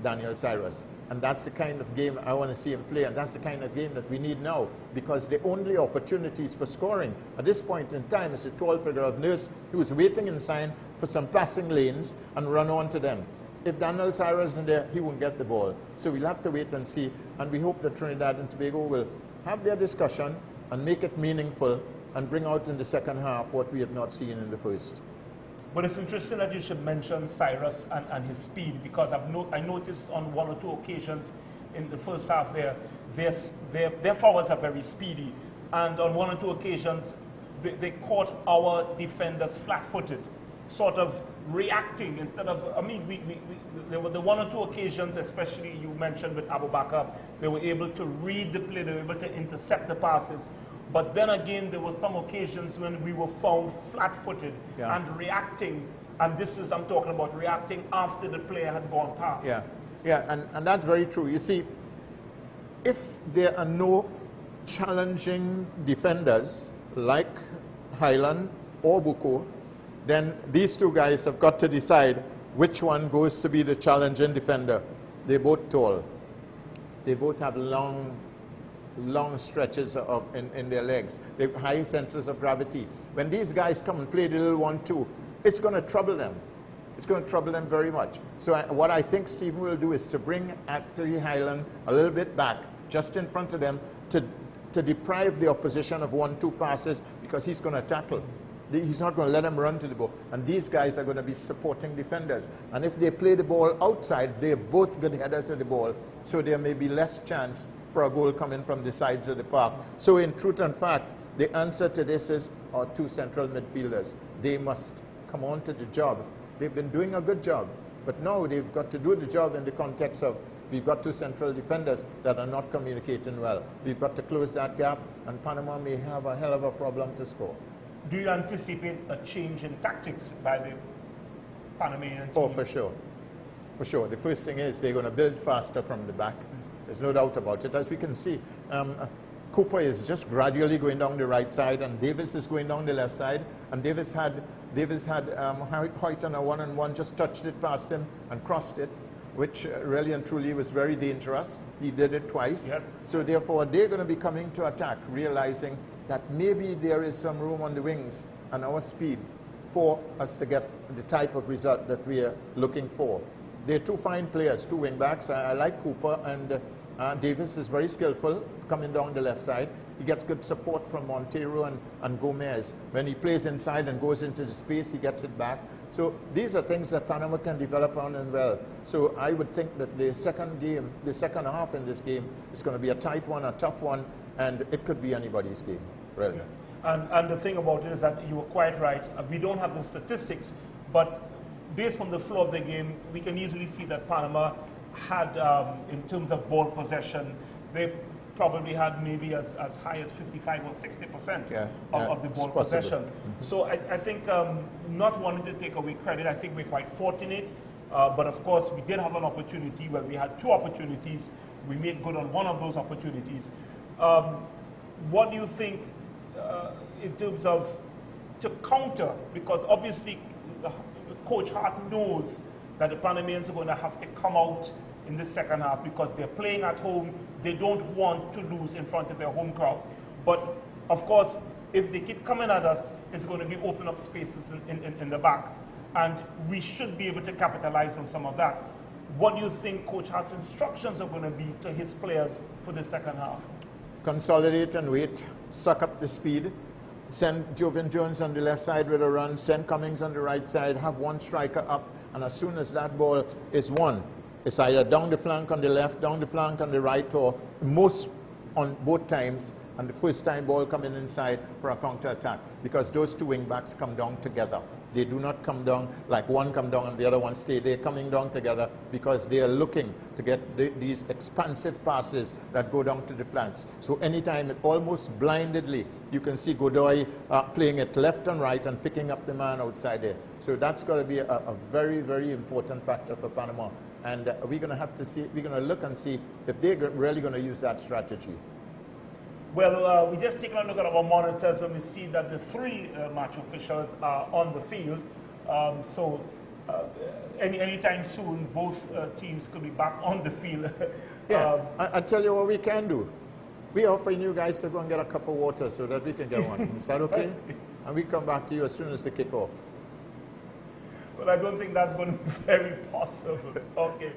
Daniel Cyrus. And that's the kind of game I want to see him play, and that's the kind of game that we need now, because the only opportunities for scoring at this point in time is a tall figure of Nurse who's waiting inside for some passing lanes and run onto them. If Daniel Cyrus isn't there, he won't get the ball. So we'll have to wait and see, and we hope that Trinidad and Tobago will have their discussion and make it meaningful and bring out in the second half what we have not seen in the first. But it's interesting that you should mention Cyrus and his speed, because I noticed on one or two occasions in the first half their forwards are very speedy, and on one or two occasions they caught our defenders flat-footed, sort of reacting instead of, I mean, there were the one or two occasions, especially you mentioned with Abu Bakr, they were able to read the play, they were able to intercept the passes. But then again, there were some occasions when we were found flat-footed and reacting. And this is, I'm talking about reacting after the player had gone past. And that's very true. You see, if there are no challenging defenders like Highland or Buko, then these two guys have got to decide which one goes to be the challenging defender. They're both tall. They both have long stretches in their legs. They have high centers of gravity. When these guys come and play the little 1-2, it's going to trouble them. It's going to trouble them very much. So what I think Stephen will do is to bring actually Highland a little bit back, just in front of them, to deprive the opposition of 1-2 passes, because he's going to tackle. He's not going to let them run to the ball. And these guys are going to be supporting defenders. And if they play the ball outside, they're both good headers of the ball, so there may be less chance for a goal coming from the sides of the park. So in truth and fact, the answer to this is our two central midfielders. They must come on to the job. They've been doing a good job, but now they've got to do the job in the context of we've got two central defenders that are not communicating well. We've got to close that gap, and Panama may have a hell of a problem to score. Do you anticipate a change in tactics by the Panamanian team? Oh, for sure. For sure. The first thing is they're going to build faster from the back. There's no doubt about it. As we can see, Cooper is just gradually going down the right side, and Davis is going down the left side. And Davis had Hoyt on a one-on-one, just touched it past him and crossed it, which really and truly was very dangerous. He did it twice. Yes. So therefore, they're going to be coming to attack, realizing that maybe there is some room on the wings and our speed for us to get the type of result that we are looking for. They're two fine players, two wing backs. I like Cooper, and Davis is very skillful coming down the left side. He gets good support from Montero and Gomez. When he plays inside and goes into the space, he gets it back. So these are things that Panama can develop on as well. So I would think that the second half in this game is going to be a tight one, a tough one, and it could be anybody's game, really. Yeah. And the thing about it is that you were quite right. We don't have the statistics, but based on the flow of the game, we can easily see that Panama had, in terms of ball possession, they probably had maybe as high as 55 or 60% of the ball possession. Mm-hmm. So I think, not wanting to take away credit, I think we're quite fortunate. But of course, we did have an opportunity where we had two opportunities. We made good on one of those opportunities. What do you think in terms of to counter? Because obviously, Coach Hart knows that the Panamanians are going to have to come out in the second half because they're playing at home. They don't want to lose in front of their home crowd. But of course, if they keep coming at us, it's going to be open up spaces in the back. And we should be able to capitalize on some of that. What do you think Coach Hart's instructions are going to be to his players for the second half? Consolidate and wait, suck up the speed, send Jovan Jones on the left side with a run, send Cummings on the right side, have one striker up, and as soon as that ball is won, it's either down the flank on the left, down the flank on the right, or most on both times, and the first time ball coming inside for a counter-attack, because those two wing-backs come down together. They do not come down like one come down and the other one stay. They're coming down together because they are looking to get these expansive passes that go down to the flanks. So anytime, almost blindedly, you can see Godoy playing it left and right and picking up the man outside there. So that's got to be a very, very important factor for Panama. And we're going to have to see, we're going to look and see if they're really going to use that strategy. Well, we just taken a look at our monitors and we see that the three match officials are on the field. So anytime soon, both teams could be back on the field. Yeah, I tell you what we can do. We offer you guys to go and get a cup of water so that we can get one. Is that okay? And we come back to you as soon as the kickoff. Well, I don't think that's going to be very possible. Okay.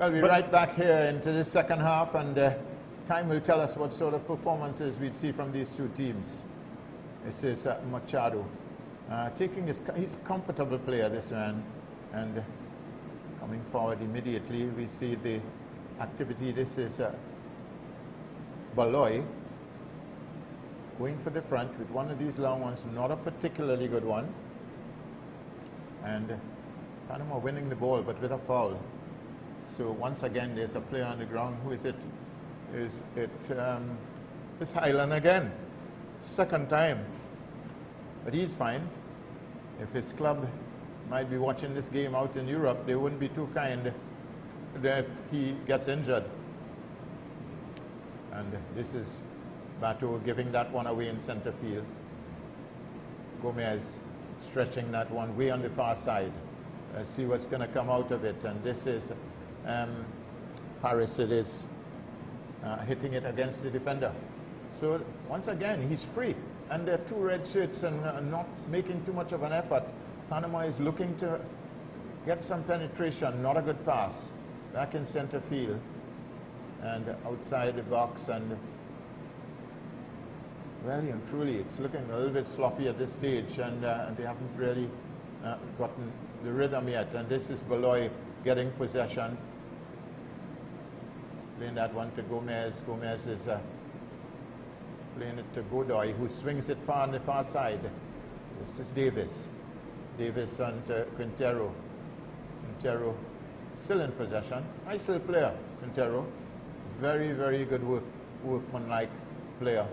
Well, we're right back here into the second half, and time will tell us what sort of performances we'd see from these two teams. This is Machado. He's a comfortable player, this man, and coming forward immediately, we see the activity. This is Baloy going for the front with one of these long ones, not a particularly good one. And Panama winning the ball, but with a foul. So once again, there's a player on the ground. Who is it? It's Highland again. Second time. But he's fine. If his club might be watching this game out in Europe, they wouldn't be too kind if he gets injured. And this is Bato giving that one away in center field. Gomez stretching that one way on the far side. Let's see what's going to come out of it. And this is Paris, it is hitting it against the defender. So once again, he's free. And there are two red shirts and not making too much of an effort. Panama is looking to get some penetration, not a good pass. Back in center field and outside the box, and really and truly it's looking a little bit sloppy at this stage, and they haven't really gotten the rhythm yet. And this is Baloy getting possession, playing that one to Gomez. Gomez is playing it to Godoy, who swings it far on the far side. This is Davis. Davis and Quintero. Quintero still in possession. Nice little player, Quintero. Very, very good workmanlike player.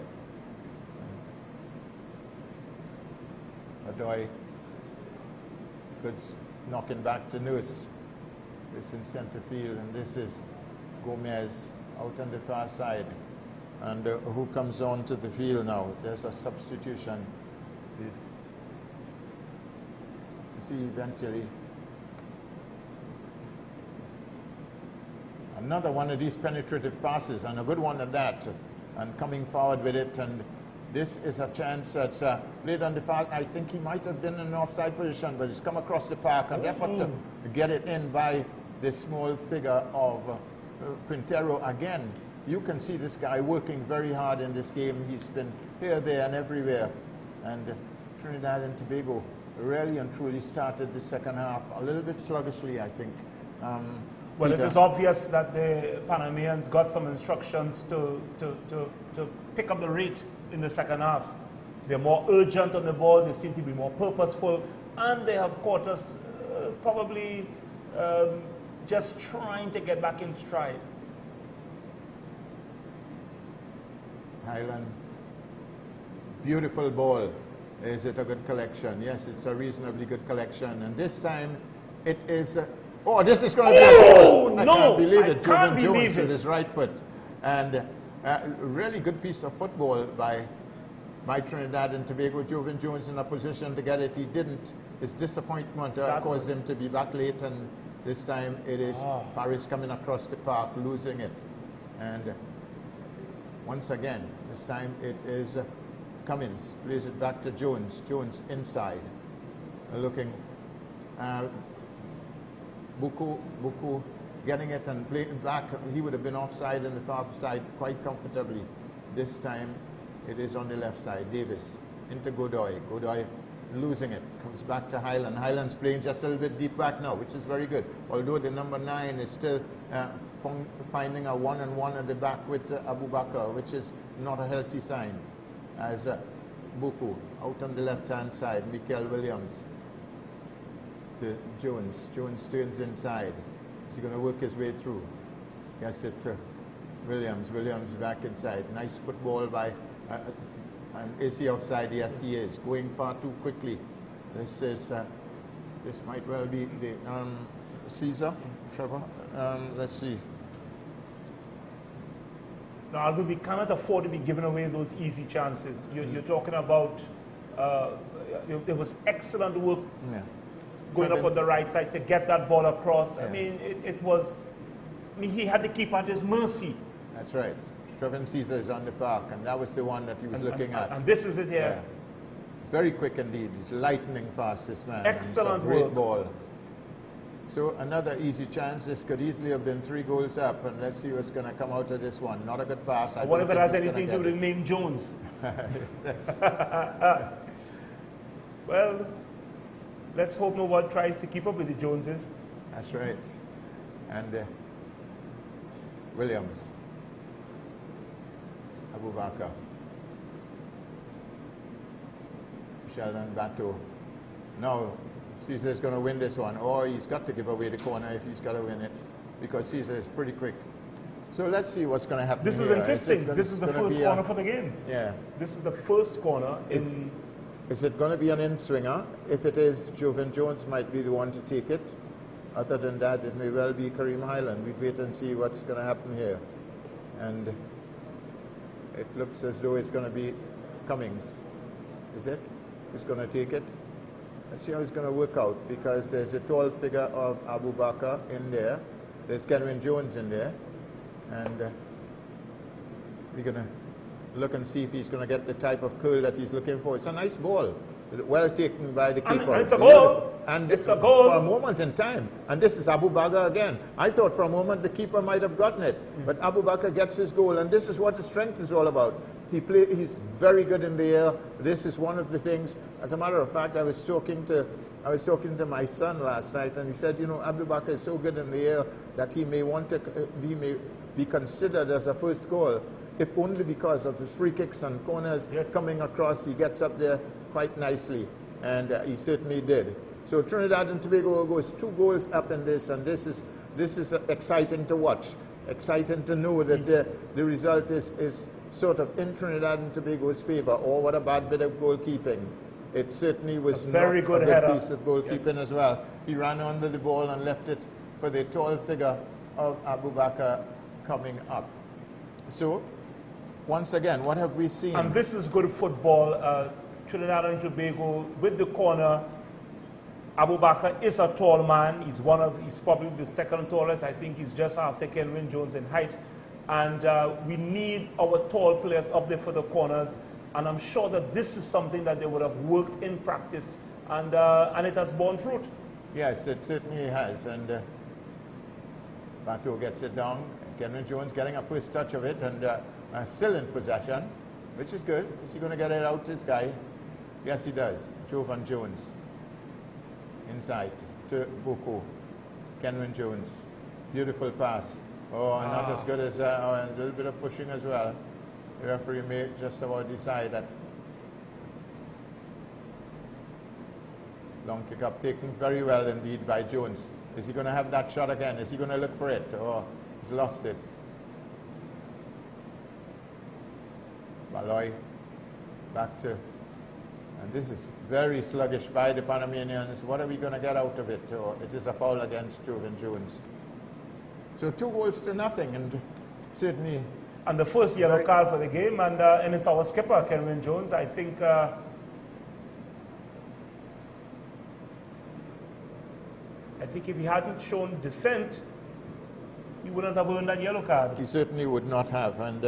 Godoy, good knocking back to Nurse. This in center field, and this is Gomez out on the far side. And who comes on to the field now? There's a substitution. To see eventually. Another one of these penetrative passes, and a good one at that, and coming forward with it. And this is a chance that's played on the far. I think he might have been in an offside position, but it's come across the park, and effort to get it in by the small figure of Quintero again. You can see this guy working very hard in this game. He's been here, there, and everywhere. And Trinidad and Tobago really and truly started the second half a little bit sluggishly, I think. Well, it is obvious that the Panamanians got some instructions to pick up the rate in the second half. They're more urgent on the ball, they seem to be more purposeful, and they have caught us probably just trying to get back in stride. Highland, beautiful ball. Is it a good collection? Yes, it's a reasonably good collection. And this time it is... oh, this is going to be a goal. I can't believe it. Jovan Jones with his right foot. And a really good piece of football by Trinidad and Tobago. Jovan Jones in a position to get it. He didn't. His disappointment caused him to be back late. And this time it is Paris coming across the park, losing it. And once again, this time it is Cummins. Plays it back to Jones. Jones inside. Looking... Buku getting it and playing it back. He would have been offside on the far side quite comfortably. This time it is on the left side. Davis into Godoy. Godoy losing it. Comes back to Highland. Highland's playing just a little bit deep back now, which is very good. Although the number 9 is still finding a one-on-one at the back with Abu Bakr, which is not a healthy sign. As Buku out on the left-hand side. Mikel Williams. To Jones. Jones turns inside. Is he going to work his way through? Gets it to Williams. Williams back inside. Nice football by... and is he offside? Yes, he is. Going far too quickly. This is... this might well be the... Caesar? Trevor? Let's see. Now, we cannot afford to be giving away those easy chances. You're talking about... it was excellent work. Yeah. Going up on the right side to get that ball across. Yeah. I mean, it was... I mean, he had the keeper at his mercy. That's right. Trevin Caesar is on the park, and that was the one that he was looking at. And this is it here. Yeah. Very quick indeed. He's lightning fast, this man. Excellent great work. Ball. So another easy chance. This could easily have been 3 goals up, and let's see what's going to come out of this one. Not a good pass. I wonder if it has anything to do with the name Jones. Well, let's hope no one tries to keep up with the Joneses. That's right. And Williams. Abubakar. Sheldon Bato. Now, Caesar's going to win this one. Or he's got to give away the corner if he's got to win it, because Caesar is pretty quick. So let's see what's going to happen. This is interesting. This is the first corner for the game. Yeah. This is the first corner. Is it going to be an in-swinger? If it is, Jovan Jones might be the one to take it. Other than that, it may well be Kareem Highland. We'd wait and see what's going to happen here. And it looks as though it's going to be Cummings. Is it? Who's going to take it? Let's see how it's going to work out, because there's a tall figure of Abubakar in there. There's Kenwin Jones in there. And we're going to look and see if he's going to get the type of curl that he's looking for. It's a nice ball. Well taken by the keeper. And it's a goal. And it's a goal. For a moment in time. And this is Abubakar again. I thought for a moment the keeper might have gotten it. But Abubakar gets his goal. And this is what his strength is all about. He's very good in the air. This is one of the things. As a matter of fact, I was talking to my son last night, and he said, you know, Abubakar is so good in the air that he may want to be considered as a first goal, if only because of his free kicks and corners coming across. He gets up there quite nicely, and he certainly did. So Trinidad and Tobago goes 2 goals up in this, and this is exciting to watch, exciting to know that the result is sort of in Trinidad and Tobago's favor. Or what a bad bit of goalkeeping. It certainly was not a good piece of goalkeeping as well. He ran under the ball and left it for the tall figure of Abubakar coming up. So, once again, what have we seen? And this is good football. Trinidad and Tobago with the corner. Abubakar is a tall man. He's probably the second tallest. I think he's just after Kenwin Jones in height. And we need our tall players up there for the corners. And I'm sure that this is something that they would have worked in practice. And it has borne fruit. Yes, it certainly has. And Bato gets it down. Kenwin Jones getting a first touch of it, and still in possession, which is good. Is he going to get it out, this guy? Yes, he does. Jovan Jones. Inside to Boko. Kenwin Jones. Beautiful pass. Oh, not as good as a little bit of pushing as well. The referee may just about decide that. Long kick up, taken very well indeed by Jones. Is he going to have that shot again? Is he going to look for it? Or he's lost it? Baloy back to, and this is very sluggish by the Panamanians. What are we going to get out of it? Or it is a foul against Jovan Jones. So 2 goals to nothing, and certainly. And the first yellow card for the game, and it's our skipper, Kenwin Jones. I think if he hadn't shown dissent, he wouldn't have earned that yellow card. He certainly would not have, and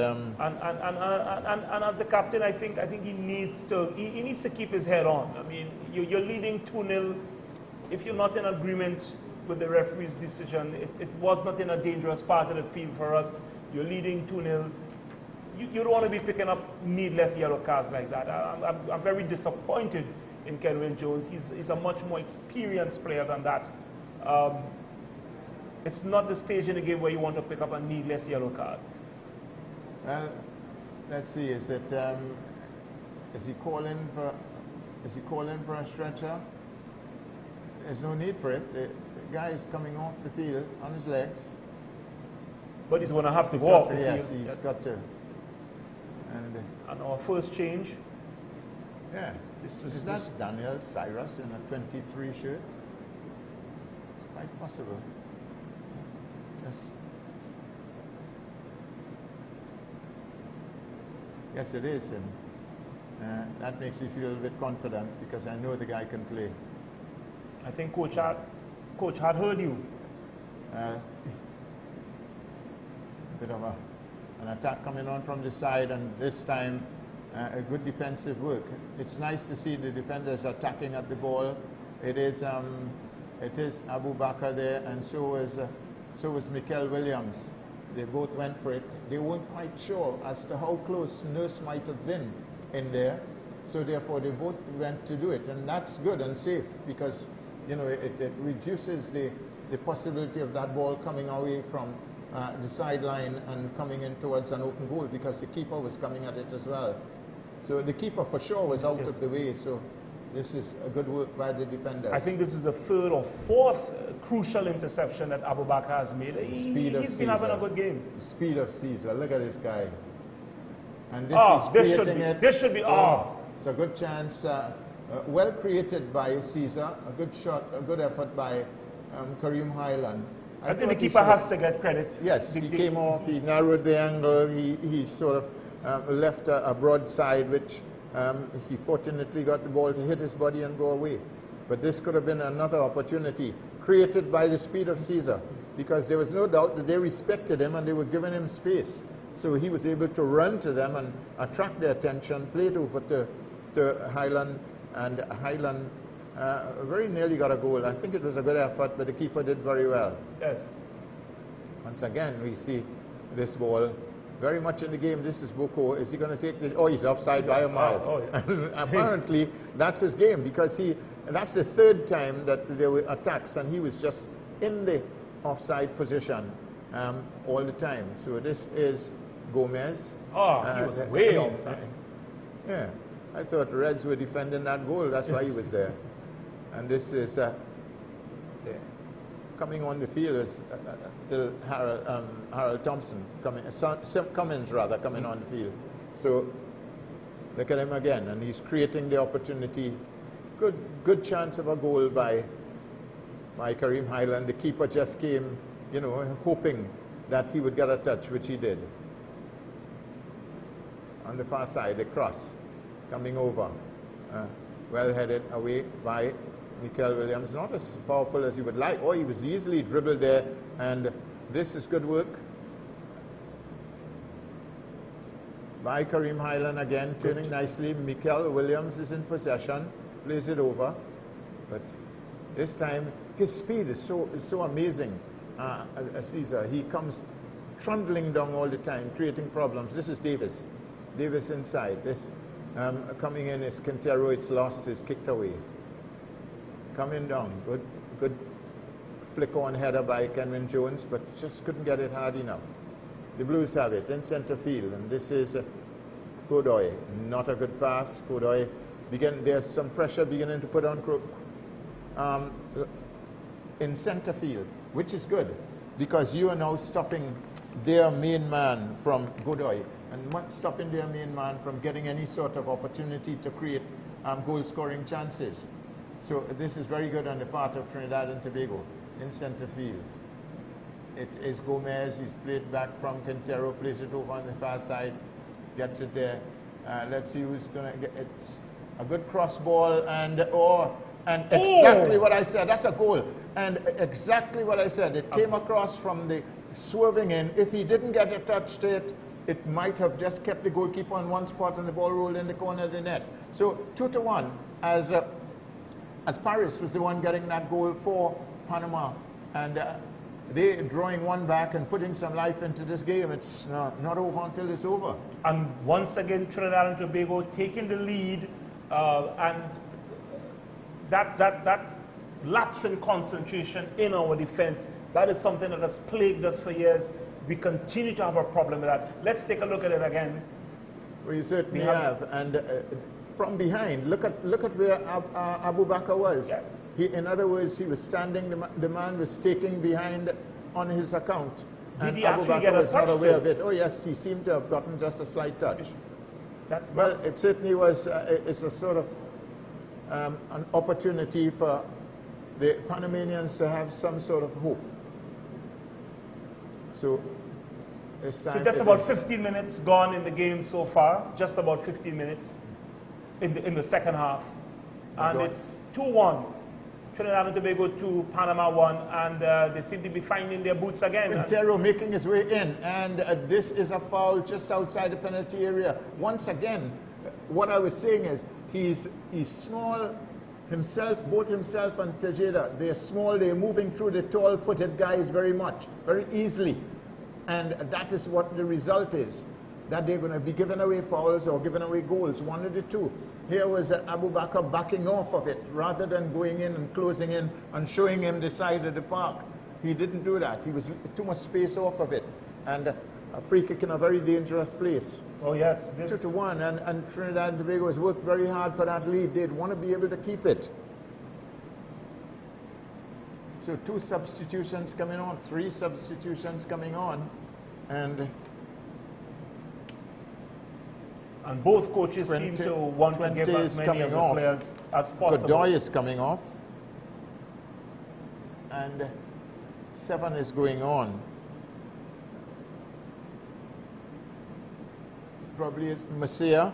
as the captain, I think he needs to keep his head on. I mean, you're leading 2-0. If you're not in agreement with the referee's decision, it was not in a dangerous part of the field for us. You're leading 2-0. You don't want to be picking up needless yellow cards like that. I'm very disappointed in Kenwin Jones. He's a much more experienced player than that. It's not the stage in the game where you want to pick up a needless yellow card. Well, let's see. Is he calling for a stretcher? There's no need for it. The guy is coming off the field on his legs. But he's going to have to go off the field. Yes, he's got to. And our first change. Yeah. Is that Daniel Cyrus in a 23 shirt? It's quite possible. Yes, it is. And that makes me feel a bit confident because I know the guy can play. I think Coach had heard you. Bit of an attack coming on from the side, and this time a good defensive work. It's nice to see the defenders attacking at the ball. It is It is Abu Bakr there, and so was Mikel Williams. They both went for it. They weren't quite sure as to how close Nurse might have been in there, so therefore they both went to do it, and that's good and safe because it reduces the possibility of that ball coming away from the sideline and coming in towards an open goal because the keeper was coming at it as well. So the keeper for sure was out of the way. So this is a good work by the defenders. I think this is the third or fourth crucial interception that Abu Bakr has made. He's been having a good game. The speed of Caesar. Look at this guy. And this should be. It's a good chance. Well created by Caesar. A good shot. A good effort by Kareem Highland. I think the keeper has to get credit. Yes, he came off. He narrowed the angle. He sort of left a broadside, which he fortunately got the ball to hit his body and go away. But this could have been another opportunity created by the speed of Caesar, because there was no doubt that they respected him and they were giving him space. So he was able to run to them and attract their attention, play it over to Highland, and Highland very nearly got a goal. I think it was a good effort, but the keeper did very well. Yes. Once again, we see this ball very much in the game. This is Boko. Is he going to take this? Oh, he's offside by a mile. Oh, yeah. Apparently, that's his game, because that's the third time that there were attacks, and he was just in the offside position all the time. So this is Gomez. Oh, he was way offside. Yeah, I thought the Reds were defending that goal. That's why he was there. And this is coming on the field is Harold Thompson Cummins rather coming on the field. So look at him again, and he's creating the opportunity. Good chance of a goal by Kareem Highland. The keeper just came, hoping that he would get a touch, which he did. On the far side, the cross coming over, well headed away by Mikel Williams. Not as powerful as he would like. Oh, he was easily dribbled there, and this is good work by Kareem Highland again, turning nicely. Mikel Williams is in possession, plays it over, but this time his speed is so amazing. Caesar, he comes trundling down all the time, creating problems. This is Davis inside. This coming in is Quintero. It's lost, it's kicked away. Coming down, good flick on header by Kenwin Jones, but just couldn't get it hard enough. The Blues have it in center field, and this is Godoy. Not a good pass. Godoy there's some pressure beginning to put on in center field, which is good, because you are now stopping their main man from Godoy, and stopping their main man from getting any sort of opportunity to create goal-scoring chances. So this is very good on the part of Trinidad and Tobago in center field. It is Gomez. He's played back from Quintero, plays it over on the far side, gets it there. Let's see who's going to get it. It's a good cross ball, and exactly what I said. That's a goal. And exactly what I said. It came across from the swerving in. If he didn't get a touch to it, it might have just kept the goalkeeper on one spot and the ball rolled in the corner of the net. So 2-1 as Paris was the one getting that goal for Panama, and they drawing one back and putting some life into this game. It's not over until it's over. And once again, Trinidad and Tobago taking the lead, and that lapse in concentration in our defense, that is something that has plagued us for years. We continue to have a problem with that. Let's take a look at it again. Well, you certainly have. And from behind, look at where Abu Bakr was. Yes. In other words, he was standing, the man was taking behind on his account. Did he Abu actually Bakr get a was not touch aware to of it. Oh yes, he seemed to have gotten just a slight touch. Well, it certainly was, it's a sort of an opportunity for the Panamanians to have some sort of hope. So this time, so just about 15 minutes gone in the game so far. Just about 15 minutes in the second half, and it's 2-1. Trinidad and Tobago 2, Panama 1, and they seem to be finding their boots again. Quintero making his way in, and this is a foul just outside the penalty area. Once again, what I was saying is he's small, both himself and Tejeda, they're small, they're moving through the tall-footed guys very easily. And that is what the result is, that they're going to be giving away fouls or giving away goals, one of the two. Here was Abu Bakr backing off of it rather than going in and closing in and showing him the side of the park. He didn't do that. He was too much space off of it. And a free kick in a very dangerous place. Oh yes. 2-1, and Trinidad and Tobago has worked very hard for that lead. They'd want to be able to keep it. So 2 substitutions coming on, 3 substitutions coming on, and both coaches seem to want to give as many of the players as possible. Godoy is coming off, and 7 is going on. Probably is Messiah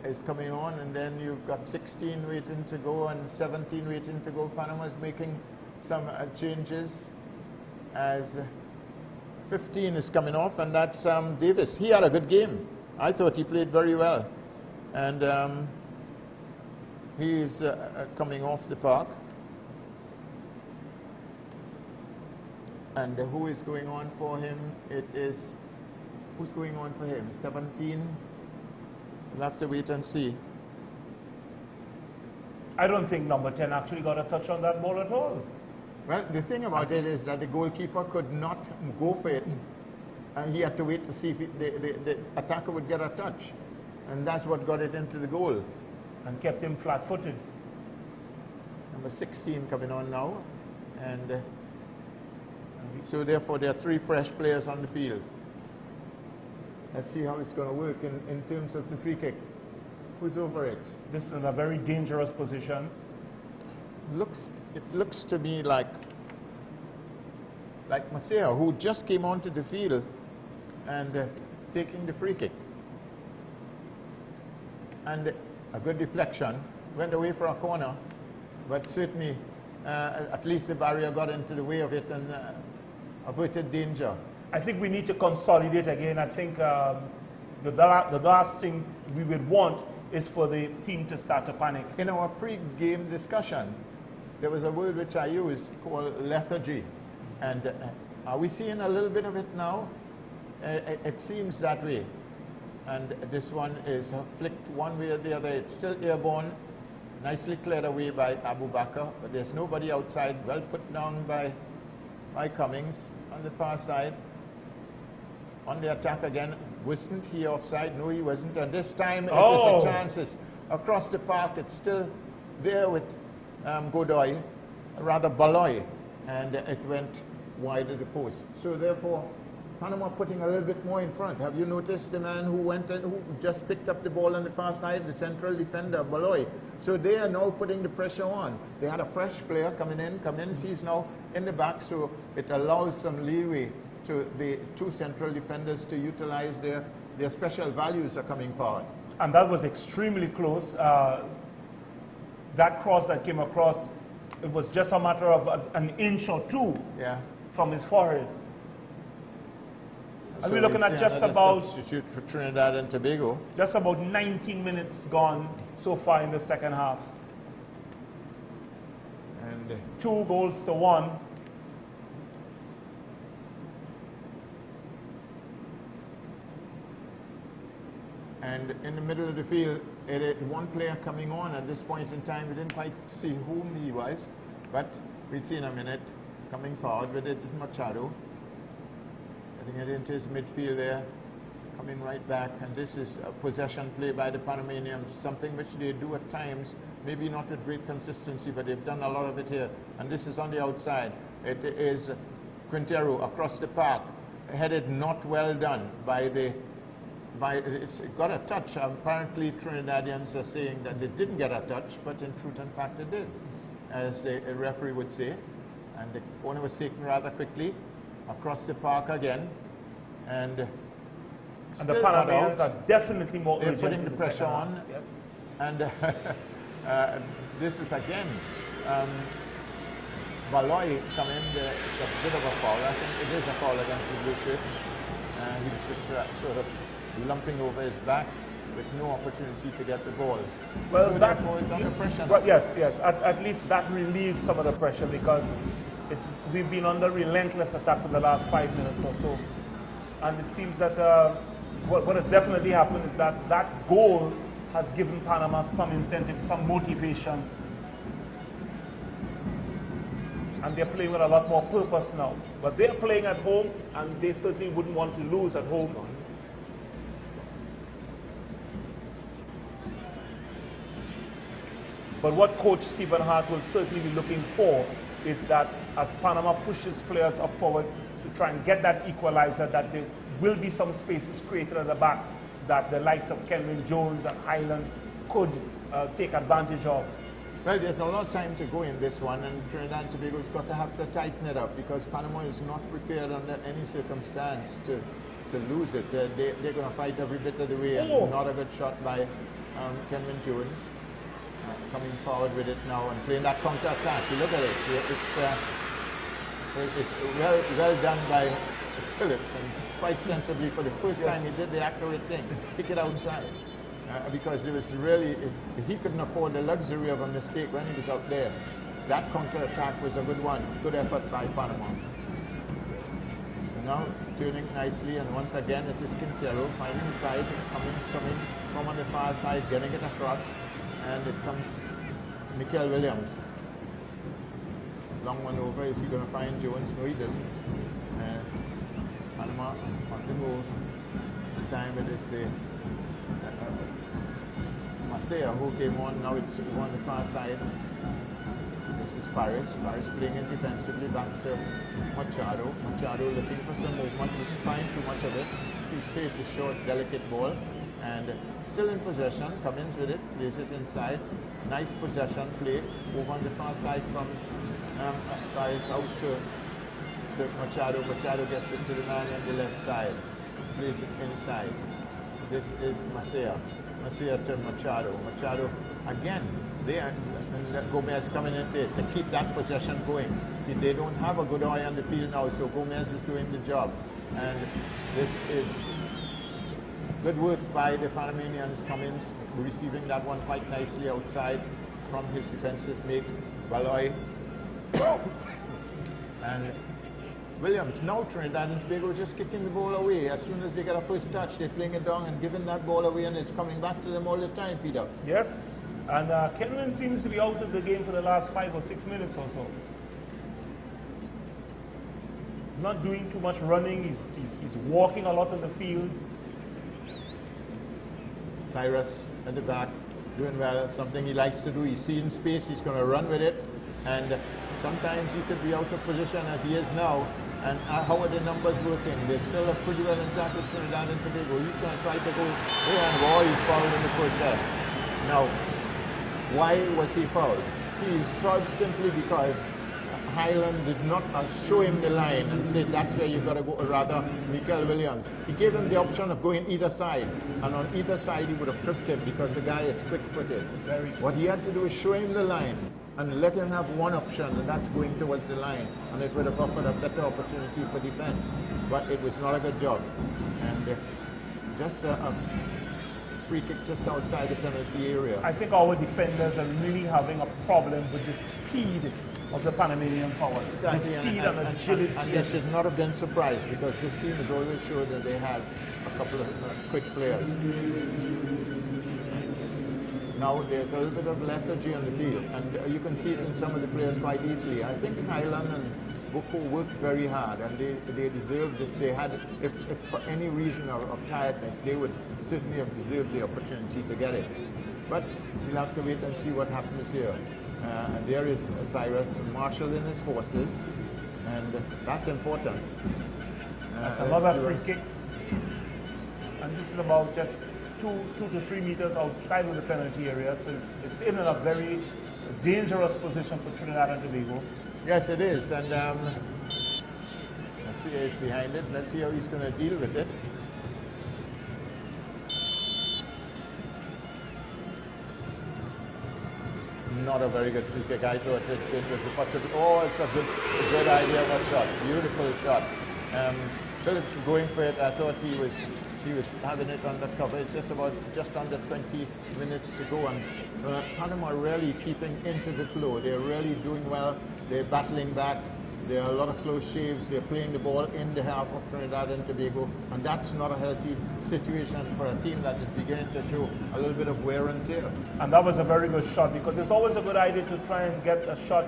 is coming on, and then you've got 16 waiting to go and 17 waiting to go. Panama's making some changes as 15 is coming off, and that's Davis. He had a good game. I thought he played very well, and he's coming off the park. And who is going on for him? It is, who's going on for him? 17. We'll have to wait and see. I don't think number 10 actually got a touch on that ball at all. Well, the thing about it is that the goalkeeper could not go for it, and he had to wait to see if the attacker would get a touch. And that's what got it into the goal. And kept him flat-footed. Number 16 coming on now. And so therefore there are 3 fresh players on the field. Let's see how it's going to work in terms of the free kick. Who's over it? This is in a very dangerous position. It looks to me like Maceo, who just came onto the field and taking the free kick. And a good deflection, went away for a corner, but certainly at least the barrier got into the way of it and averted danger. I think we need to consolidate again. I think the last thing we would want is for the team to start to panic. In our pre-game discussion, there was a word which I used called lethargy. And are we seeing a little bit of it now? It seems that way. And this one is flicked one way or the other. It's still airborne, nicely cleared away by Abu Bakr, but there's nobody outside. Well put down by Cummings on the far side. On the attack again. Wasn't he offside? No, he wasn't. And this time it was the chances. Across the park, it's still there with Godoy, rather Baloy, and it went wide of the post. So therefore, Panama putting a little bit more in front. Have you noticed the man who went in, who just picked up the ball on the far side, the central defender, Baloy? So they are now putting the pressure on. They had a fresh player coming in. He's now in the back, so it allows some leeway to the 2 central defenders to utilize their special values are coming forward. And that was extremely close. That cross that came across, it was just a matter of an inch or 2 from his forehead. And we're looking at just about substitute for Trinidad and Tobago. Just about 19 minutes gone so far in the second half. And 2 goals to 1. And in the middle of the field, one player coming on at this point in time. We didn't quite see whom he was, but we'd see in a minute coming forward with it, Machado. Getting it into his midfield there, coming right back. And this is a possession play by the Panamanians, something which they do at times, maybe not with great consistency, but they've done a lot of it here. And this is on the outside. It is Quintero across the park, headed not well done by it's got a touch. Apparently Trinidadians are saying that they didn't get a touch, but in truth and fact they did, as the referee would say. And the corner was taken rather quickly across the park again, and the Panamanians are definitely more urgent. They're putting the pressure on. Yes. And this is again Baloy come in. It's a bit of a foul. I think it is a foul against the Blue Shirts. He was just sort of lumping over his back. with no opportunity to get the ball. Well, So that therefore it's under pressure. Well, yes. At least that relieves some of the pressure because we've been under relentless attack for the last 5 minutes or so, and it seems that what has definitely happened is that that goal has given Panama some incentive, some motivation, and they're playing with a lot more purpose now. But they're playing at home, and they certainly wouldn't want to lose at home. But what Coach Stephen Hart will certainly be looking for is that as Panama pushes players up forward to try and get that equalizer, that there will be some spaces created at the back that the likes of Kenwin Jones and Highland could take advantage of. Well, there's a lot of time to go in this one, and Trinidad and Tobago's got to have to tighten it up because Panama is not prepared under any circumstance to lose it. They're going to fight every bit of the way, and not a good shot by Kenwin Jones. Coming forward with it now and playing that counter-attack. You look at it, it's well done by Phillips, and quite sensibly for the first time he did the accurate thing, kick it outside. Because there was really, he couldn't afford the luxury of a mistake when he was out there. That counter-attack was a good one, good effort by Panama. Now turning nicely, and once again it is Quintero finding the side, Cummings coming from on the far side, getting it across. And it comes Mikel Williams. Long one over. Is he going to find Jones? No, he doesn't. Panama on the move. This time it is the Masea who came on. Now it's on the far side. This is Paris. Paris playing it defensively back to Machado. Machado looking for some movement. Didn't find too much of it. He played the short, delicate ball. And still in possession, Cummins with it, plays it inside. Nice possession play over on the far side from Paris out to Machado. Machado gets it to the man on the left side, plays it inside. This is Masea. Masea to Machado. Machado again. And Gomez coming in to keep that possession going. They don't have a good eye on the field now, so Gomez is doing the job. And this is good work by the Panamanians. Cummins receiving that one quite nicely outside from his defensive mate, Valoy. And Williams, now Trinidad and Tobago just kicking the ball away. As soon as they get a first touch, they're playing it down and giving that ball away, and it's coming back to them all the time, Peter. Yes, and Kenwin seems to be out of the game for the last 5 or 6 minutes or so. He's not doing too much running, he's walking a lot in the field. Cyrus at the back, doing well, something he likes to do. He's seeing space, he's going to run with it, and sometimes he could be out of position as he is now. And how are the numbers working? They're still a pretty well intact with Trinidad and Tobago. He's going to try to go, and boy, he's fouled in the process. Now, why was he fouled? He fouled simply because Highland did not show him the line and say that's where you got to go, or rather Mikel Williams. He gave him the option of going either side, and on either side he would have tripped him because the guy is quick-footed. What he had to do is show him the line and let him have one option, and that's going towards the line, and it would have offered a better opportunity for defense. But it was not a good job, and just a free kick just outside the penalty area. I think our defenders are really having a problem with the speed of the Panamanian forwards. Exactly. The speed and agility. And they should not have been surprised because this team has always showed that they had a couple of quick players. Now there's a little bit of lethargy on the field, and you can see it in some of the players quite easily. I think Highland and Boko worked very hard, and they deserved, if for any reason of tiredness, they would certainly have deserved the opportunity to get it. But we'll have to wait and see what happens here. And there is Cyrus marshalling his forces, and that's important. That's another free kick. And this is about just 2 to 3 meters outside of the penalty area, so it's in a very dangerous position for Trinidad and Tobago. Yes, it is, and Garcia is behind it. Let's see how he's going to deal with it. Not a very good free kick. I thought it was a possible. Oh, it's a good idea of a shot. Beautiful shot. Phillips going for it. I thought he was He was having it under cover. It's just under 20 minutes to go, and Panama really keeping into the flow. They're really doing well. They're battling back. There are a lot of close shaves. They're playing the ball in the half of Trinidad and Tobago, and that's not a healthy situation for a team that is beginning to show a little bit of wear and tear. And that was a very good shot, because it's always a good idea to try and get a shot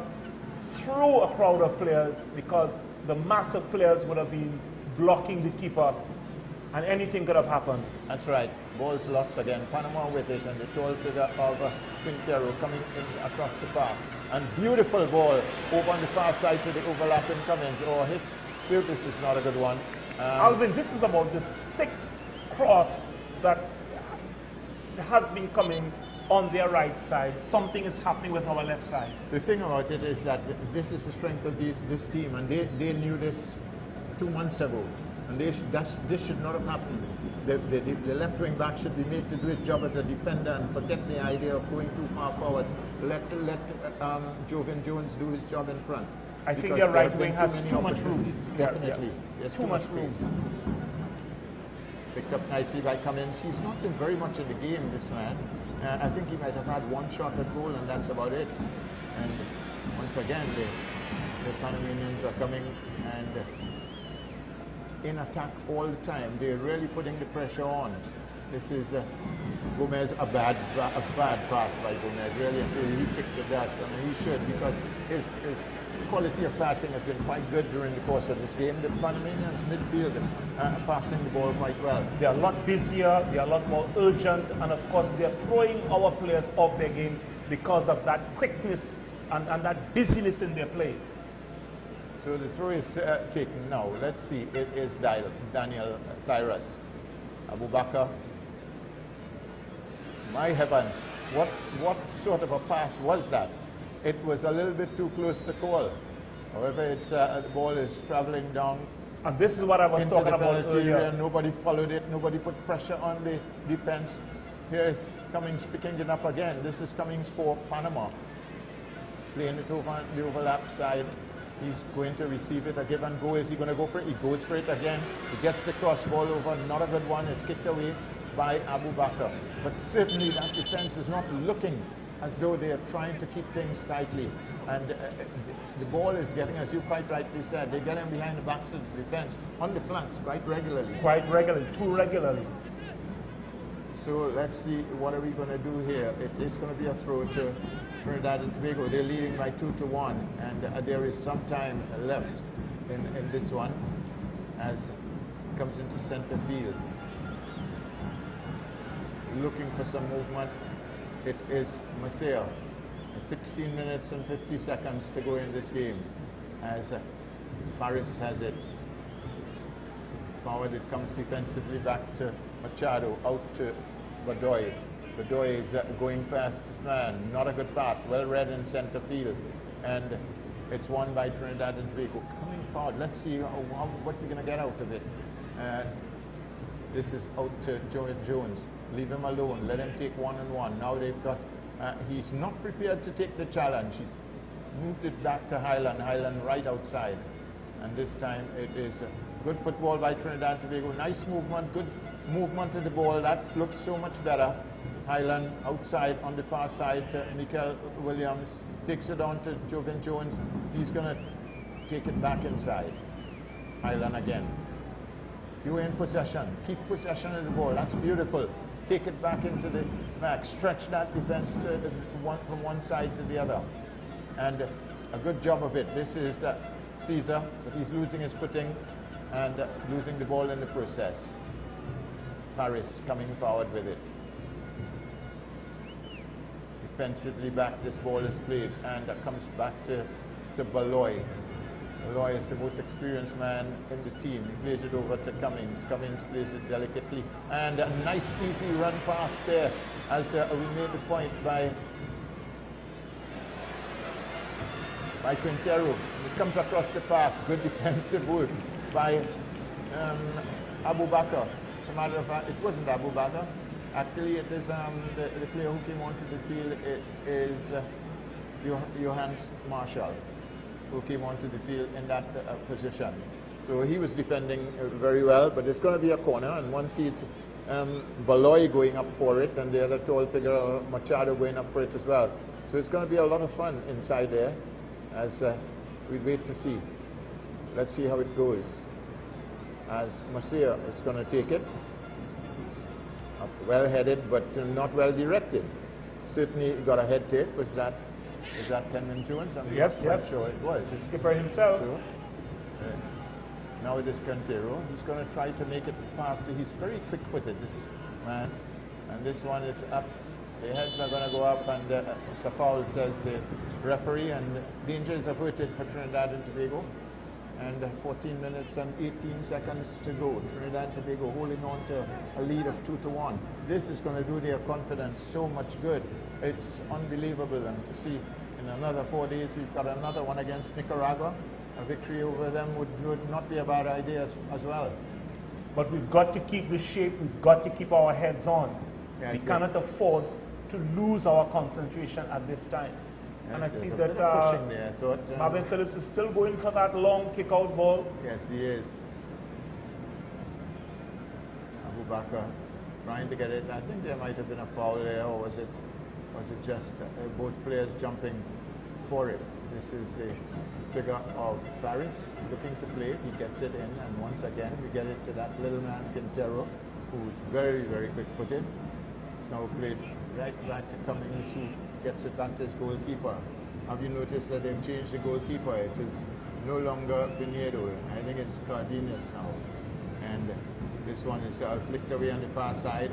through a crowd of players, because the massive players would have been blocking the keeper and anything could have happened. That's right. Ball's lost again. Panama with it, and the tall figure of Quintero coming in across the park. And beautiful ball over on the far side to the overlapping Cummins. Oh, his service is not a good one. Alvin, this is about the 6th cross that has been coming on their right side. Something is happening with our left side. The thing about it is that this is the strength of this team, and they knew this 2 months ago. And this should not have happened. The left wing back should be made to do his job as a defender and forget the idea of going too far forward. Let Jovan Jones do his job in front. I think their right wing has too much room. Definitely. There's too much room. Picked up nicely by Cummins. He's not been very much in the game, this man. I think he might have had one shot at goal, and that's about it. And once again, the Panamanians are coming and in attack all the time. They're really putting the pressure on. This is Gomez, a bad pass by Gomez. Really and truly, he kicked the dust, and he should, because his quality of passing has been quite good during the course of this game. The Panamanians midfield passing the ball quite well. They're a lot busier, they're a lot more urgent, and of course they're throwing our players off their game because of that quickness and that busyness in their play. So the throw is taken now. Let's see. It is Daniel Cyrus. Abu Bakr. My heavens. What sort of a pass was that? It was a little bit too close to call. However, it's the ball is traveling down. And this is what I was talking about earlier. Nobody followed it. Nobody put pressure on the defense. Here's Cummings picking it up again. This is Cummings for Panama. Playing it over the overlap side. He's going to receive it, a give and go. Is he going to go for it? He goes for it again. He gets the cross ball over, not a good one. It's kicked away by Abu Bakr. But certainly that defense is not looking as though they are trying to keep things tightly. And the ball is getting, as you quite rightly said, they're getting behind the backs of the defense on the flanks quite regularly. Quite regularly, too regularly. So let's see, what are we going to do here? It is going to be a throw to Trinidad and Tobago. They're leading by 2-1, and there is some time left in this one as it comes into center field. Looking for some movement. It is Maceo. 16 minutes and 50 seconds to go in this game as Paris has it. Forward it comes defensively back to Machado, out to Badoy. Badoy is going past his man. Not a good pass. Well read in center field. And it's won by Trinidad and Tobago. Coming forward, let's see what we're going to get out of it. This is out to Jones. Leave him alone. Let him take 1-on-1. Now they've got, he's not prepared to take the challenge. He moved it back to Highland. Highland right outside. And this time it is good football by Trinidad and Tobago. Nice movement, good movement to the ball. That looks so much better. Highland outside on the far side to Michael Williams. Takes it on to Jovan Jones. He's going to take it back inside. Highland again. You're in possession. Keep possession of the ball. That's beautiful. Take it back into the back. Stretch that defense to from one side to the other. And a good job of it. This is Caesar, but he's losing his footing and losing the ball in the process. Paris coming forward with it. Defensively back, this ball is played and comes back to Baloy. Baloy is the most experienced man in the team. He plays it over to Cummings. Cummings plays it delicately. And a nice easy run pass there as we made the point by Quintero. It comes across the park. Good defensive work by Abu Bakr. As a matter of fact, it wasn't Abu Bakr. Actually, it is the player who came onto the field. It is Johannes Marshall who came onto the field in that position. So he was defending very well, but it's going to be a corner, and one sees Baloy going up for it, and the other tall figure, Machado, going up for it as well. So it's going to be a lot of fun inside there, as we wait to see. Let's see how it goes. As Masia is going to take it, up well-headed, but not well-directed. Certainly got a head to it. Was that Kenwin Jones? I'm yes, not quite sure it was. The skipper himself. So, now it is Quintero. He's going to try to make it past. He's very quick-footed, this man. And this one is up. The heads are going to go up, and it's a foul, says the referee. And danger is averted for Trinidad and Tobago. And 14 minutes and 18 seconds to go. Trinidad and Tobago holding on to a lead of 2-1. This is going to do their confidence so much good. It's unbelievable. And to see in another 4 days, we've got another one against Nicaragua. A victory over them would not be a bad idea as well. But we've got to keep the shape. We've got to keep our heads on. Yes, we cannot afford to lose our concentration at this time. Yes, and I see a that bit of pushing there, I thought, Marvin Phillips is still going for that long kick-out ball. Yes, he is. Abubakar trying to get it. I think there might have been a foul there, or was it just both players jumping for it? This is the figure of Paris looking to play it. He gets it in, and once again we get it to that little man Quintero, who's very, very quick-footed. It's now played right back to Cummings, who gets it back to his goalkeeper. Have you noticed that they've changed the goalkeeper? It is no longer Pinedo. I think it's Cardenas now. And this one is flicked away on the far side.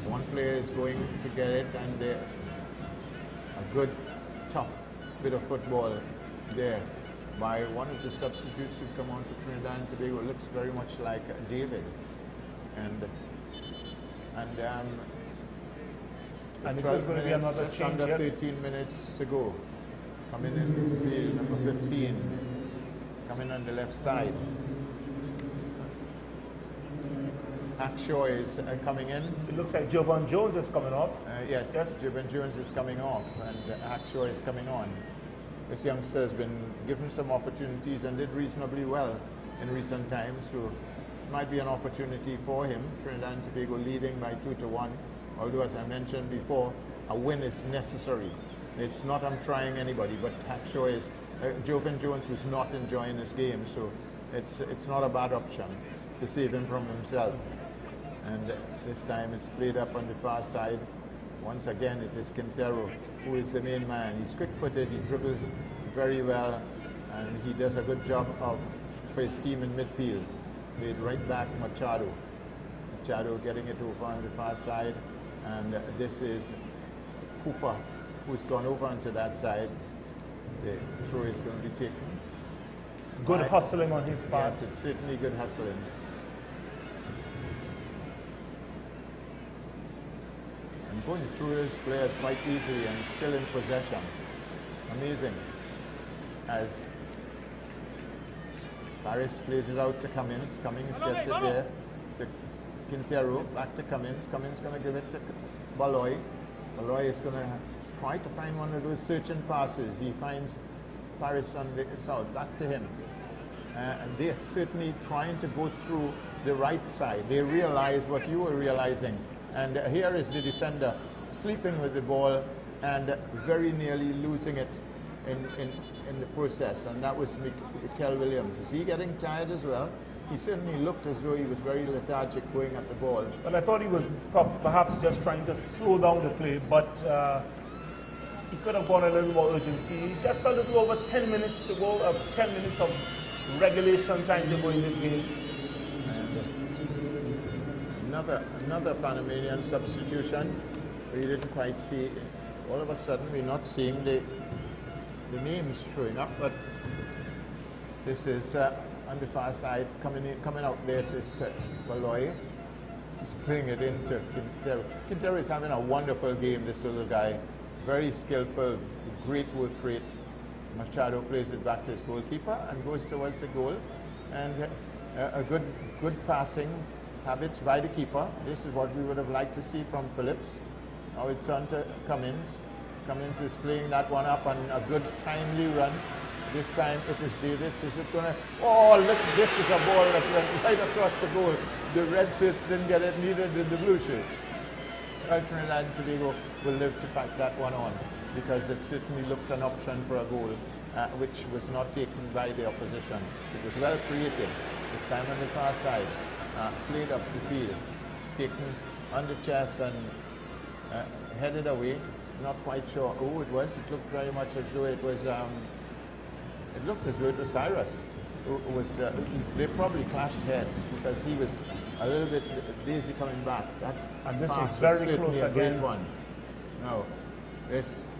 One player is going to get it, and a good, tough bit of football there by one of the substitutes who come on for Trinidad and Tobago. Looks very much like David. And this is going to be another just change. under 13 minutes to go. Coming in the field, number 15, coming on the left side. Hackshaw is coming in. It looks like Jovan Jones is coming off. Yes, Jovan Jones is coming off, and Hackshaw is coming on. This youngster has been given some opportunities and did reasonably well in recent times, so it might be an opportunity for him. Trinidad and Tobago leading by 2-1. Although, as I mentioned before, a win is necessary. It's not I'm trying anybody, but Hackshaw is, Jovan Jones was not enjoying his game, so it's not a bad option to save him from himself. And this time it's played up on the far side. Once again, it is Quintero who is the main man. He's quick-footed, he dribbles very well, and he does a good job for his team in midfield. Played right back Machado. Machado getting it over on the far side. And this is Cooper, who's gone over onto that side. The throw is going to be taken. Good hustling on his part. Yes, it's certainly good hustling. And going through his players quite easily and still in possession. Amazing. As Paris plays it out to Cummings. Cummings gets it there to Quintero, back to Cummings. Cummings going to give it to Baloy. Baloy is going to try to find one of those searching passes. He finds Paris on the south, back to him. And they're certainly trying to go through the right side. They realize what you were realizing. And here is the defender sleeping with the ball and very nearly losing it in the process. And that was Mikel Williams. Is he getting tired as well? He certainly looked as though he was very lethargic going at the ball. But I thought he was perhaps just trying to slow down the play, but he could have gone a little more urgency. Just a little over 10 minutes to go, 10 minutes of regulation time to go in this game. And another Panamanian substitution. We didn't quite see. All of a sudden, we're not seeing the names showing up, but this is on the far side, coming out there is Baloy. He's playing it into Quintero. Quintero is having a wonderful game, this little guy. Very skillful, great work rate. Machado plays it back to his goalkeeper and goes towards the goal. And a good passing habits by the keeper. This is what we would have liked to see from Phillips. Now it's on to Cummings. Cummings is playing that one up on a good timely run. This time it is Davis. Is it going to... Oh, look, this is a ball that went right across the goal. The red shirts didn't get it, neither did the blue shirts. Trinidad and Tobago will live to fight that one on, because it certainly looked an option for a goal, which was not taken by the opposition. It was well created. This time on the far side, played up the field, taken on the chest and headed away. Not quite sure who it was. It looked very much as though it was. It looked as though it was Cyrus. Who was they probably clashed heads because he was a little bit lazy coming back. That and this pass was very was close a great again. one. No, this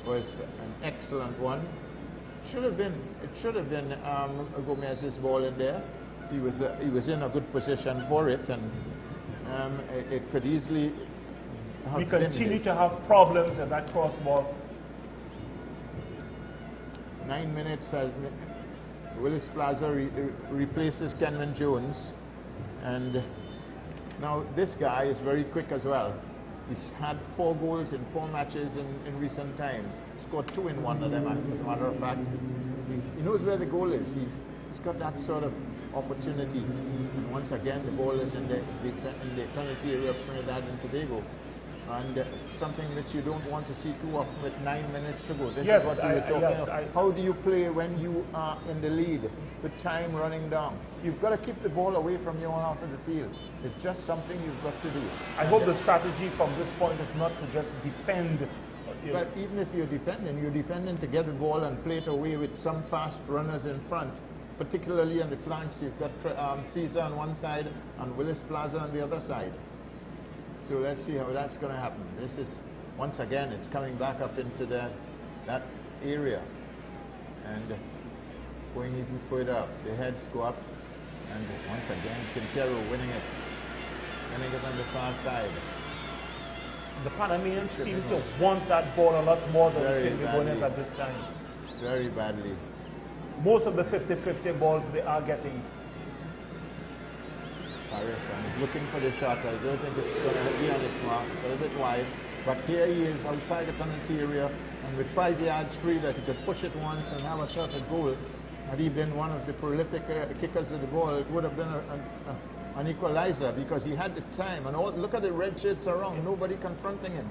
was an excellent one. It should have been Gomez's ball in there. He was in a good position for it, and it could easily have We been continue his. to have problems at that cross ball. 9 minutes as Willis Plaza replaces Kenman Jones, and now this guy is very quick as well. He's had 4 goals in 4 matches in recent times. Scored 2 in one of them, as a matter of fact. He knows where the goal is. He's got that sort of opportunity. And once again, the ball is in the penalty area of Trinidad and Tobago. And something that you don't want to see too often with 9 minutes to go. This Yes, is what we were talking yes, about. How do you play when you are in the lead with time running down? You've got to keep the ball away from your half of the field. It's just something you've got to do. I hope the strategy from this point is not to just defend. But even if you're defending to get the ball and play it away with some fast runners in front, particularly on the flanks. You've got Caesar on one side and Willis Plaza on the other side. So let's see how that's going to happen. This is, once again, it's coming back up into that area and going even further up. The heads go up, and once again, Quintero winning it on the far side. The Panamanians seem to want that ball a lot more than the Very Trinidadians badly. at this time. Very badly. Most of the 50-50 balls they are getting. Paris, and looking for the shot. I don't think it's going to be on its mark. It's a little bit wide. But here he is outside the penalty area, and with 5 yards free that he could push it once and have a shot at goal. Had he been one of the prolific kickers of the ball, it would have been an equalizer, because he had the time. And look at the red shirts around, nobody confronting him.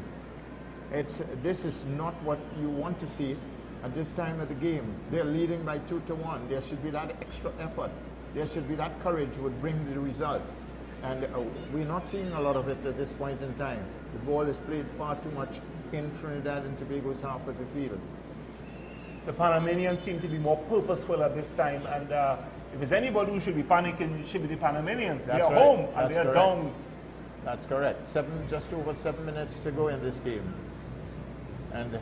This is not what you want to see at this time of the game. They're leading by 2-1. There should be that extra effort. There should be that courage would bring the result. And we're not seeing a lot of it at this point in time. The ball is played far too much in Trinidad and Tobago's half of the field. The Panamanians seem to be more purposeful at this time, and if there's anybody who should be panicking, it should be the Panamanians. They're right. home and That's they're correct. down. That's correct. Just over 7 minutes to go in this game. And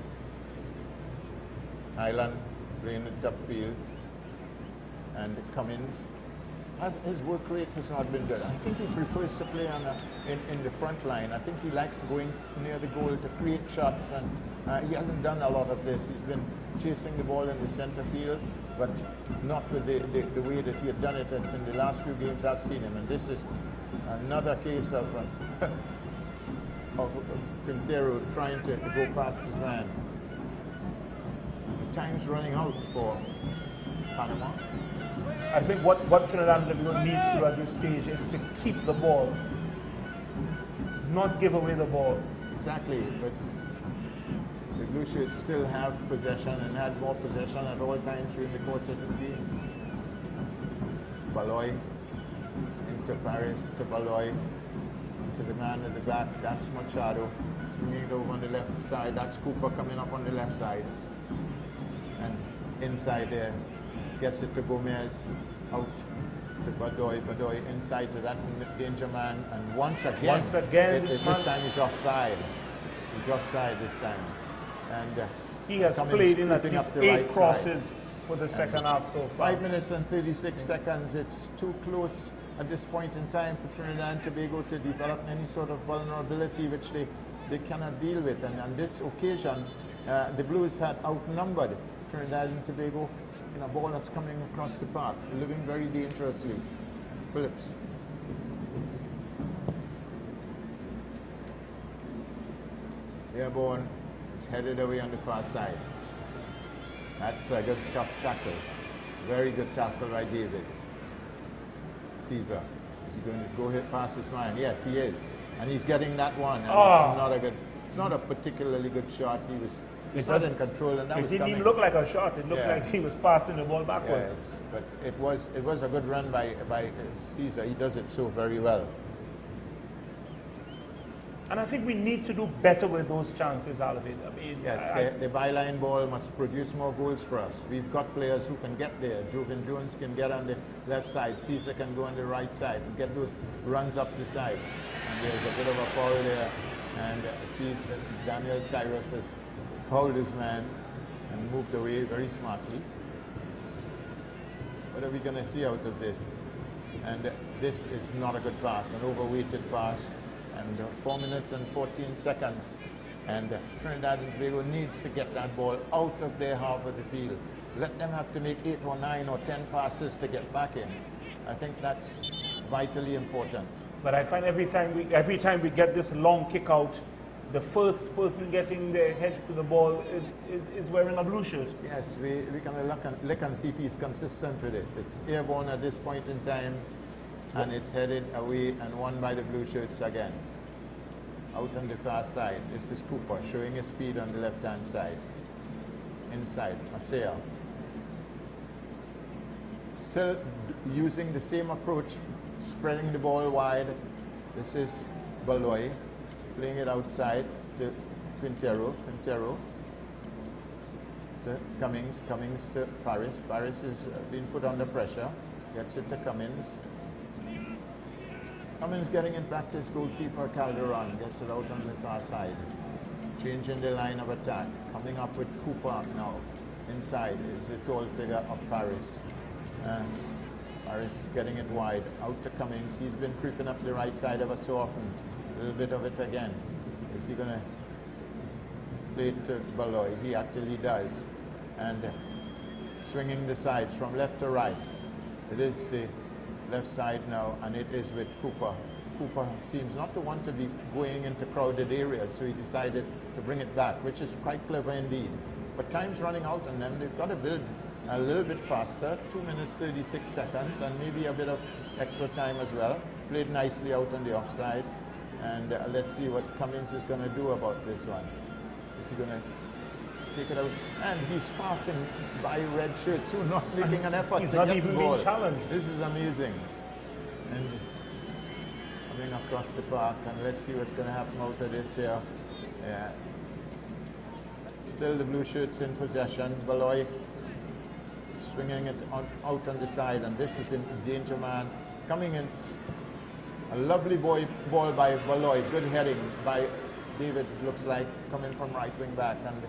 Highland playing it upfield. And Cummins, his work rate has not been good. I think he prefers to play in the front line. I think he likes going near the goal to create shots, and he hasn't done a lot of this. He's been chasing the ball in the center field, but not with the way that he had done it in the last few games I've seen him. And this is another case of Quintero trying to go past his man. Time's running out for Panama. I think what Trinidad and Tobago needs to do at this stage is to keep the ball, not give away the ball. Exactly, but the Blue Shirts still have possession and had more possession at all times during the course of this game. Baloy into Paris, to Baloy, to the man at the back. That's Machado swinging it over on the left side. That's Cooper coming up on the left side. And inside there, gets it to Gomez, out to Badoy. Badoy inside to that danger man, and once again, this time he's offside. He's offside this time, and he has Cummins played in at creeping least up the 8 right crosses side. for the second half so far. 5 minutes and 36 seconds. It's too close at this point in time for Trinidad and Tobago to develop any sort of vulnerability which they cannot deal with. And on this occasion, the Blues had outnumbered Trinidad and Tobago in a ball that's coming across the park, living very dangerously. Phillips. Airborne is headed away on the far side. That's a good, tough tackle. Very good tackle by David. Caesar. Is he going to go hit past his man? Yes, he is. And he's getting that one. And it's not a particularly good shot. He was not in control, and that was It didn't even Cummings. look like a shot. It looked like he was passing the ball backwards. Yes, but it was a good run by Caesar. He does it so very well. And I think we need to do better with those chances, Alvin. I mean, Yes, the byline ball must produce more goals for us. We've got players who can get there. Jovan Jones can get on the left side. Caesar can go on the right side and get those runs up the side. And there's a bit of a foul there. And Daniel Cyrus has fouled his man and moved away very smartly. What are we going to see out of this? And this is not a good pass, an overweighted pass. And 4 minutes and 14 seconds. And Trinidad and Tobago needs to get that ball out of their half of the field. Let them have to make 8 or 9 or 10 passes to get back in. I think that's vitally important. But I find every time we get this long kick out, the first person getting their heads to the ball is wearing a blue shirt. Yes, we can look and see if he's consistent with it. It's airborne at this point in time, and it's headed away and won by the blue shirts again. Out on the far side, this is Cooper showing his speed on the left-hand side. Inside, Maseo. Still using the same approach, spreading the ball wide. This is Baloy playing it outside to Quintero to Cummings to Paris. Paris is being put under pressure, gets it to Cummings. Cummings getting it back to his goalkeeper, Calderon, gets it out on the far side. Changing the line of attack, coming up with Cooper now. Inside is the tall figure of Paris. Paris getting it wide, out to Cummings. He's been creeping up the right side ever so often. A little bit of it again. Is he going to play it to Baloy? He actually does. And swinging the sides from left to right. It is the left side now, and it is with Cooper. Cooper seems not to want to be going into crowded areas, so he decided to bring it back, which is quite clever indeed. But time's running out on them. They've got to build a little bit faster, 2 minutes 36 seconds, and maybe a bit of extra time as well. Played nicely out on the offside, and let's see what Cummings is going to do about this one. Is he going to take it out? And he's passing by red shirts who are not making an effort he's to not get even the ball. being challenged. This is amazing. And coming across the park, and let's see what's going to happen out of this here. Yeah. Still the blue shirts in possession. Baloy swinging it out on the side, and this is in danger man. Coming in, a lovely ball by Baloy. Good heading by David, looks like, coming from right wing back, and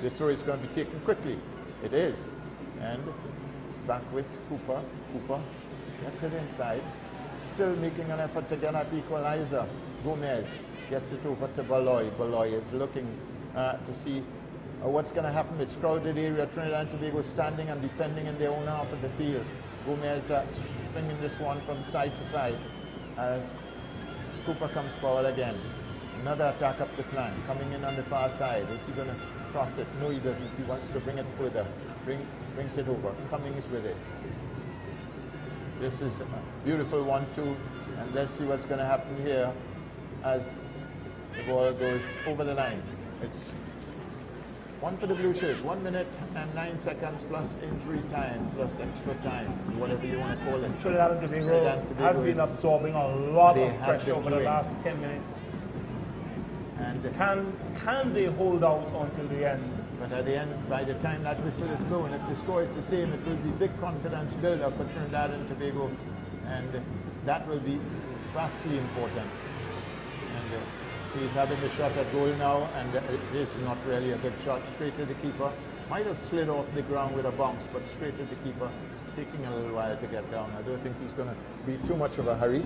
the throw is going to be taken quickly. It is. And it's back with Cooper. Cooper gets it inside. Still making an effort to get at equalizer. Gomez gets it over to Baloy. Baloy is looking to see what's going to happen. It's crowded area. Trinidad and Tobago standing and defending in their own half of the field. Gomez swinging this one from side to side as Cooper comes forward again. Another attack up the flank, coming in on the far side. Is he going to cross it? No, he doesn't. He wants to bring it further. Brings it over. Cummings with it. This is a beautiful 1-2, and let's see what's going to happen here as the ball goes over the line. It's one for the blue shirt, 1 minute and 9 seconds plus injury time, plus extra time, whatever you want to call it. Trinidad and Tobago has been absorbing a lot of pressure over the last 10 minutes. And can they hold out until the end? But at the end, by the time that whistle is blown, if the score is the same, it will be big confidence build-up for Trinidad and Tobago, and that will be vastly important. And he's having the shot at goal now, and this is not really a good shot. Straight to the keeper. Might have slid off the ground with a bounce, but straight to the keeper. Taking a little while to get down. I don't think he's going to be too much of a hurry.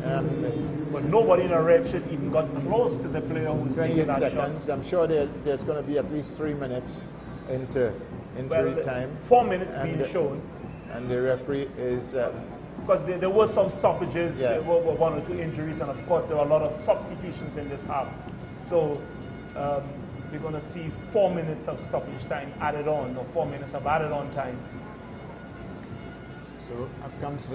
But nobody in a red shirt even got close to the player who's taking that seconds. Shot. I'm sure there's going to be at least 3 minutes into injury time. 4 minutes being shown. And the referee is... because there were some stoppages, there were 1 or 2 injuries, and of course there were a lot of substitutions in this half. So we're going to see 4 minutes of stoppage time added on, or 4 minutes of added on time. So up comes,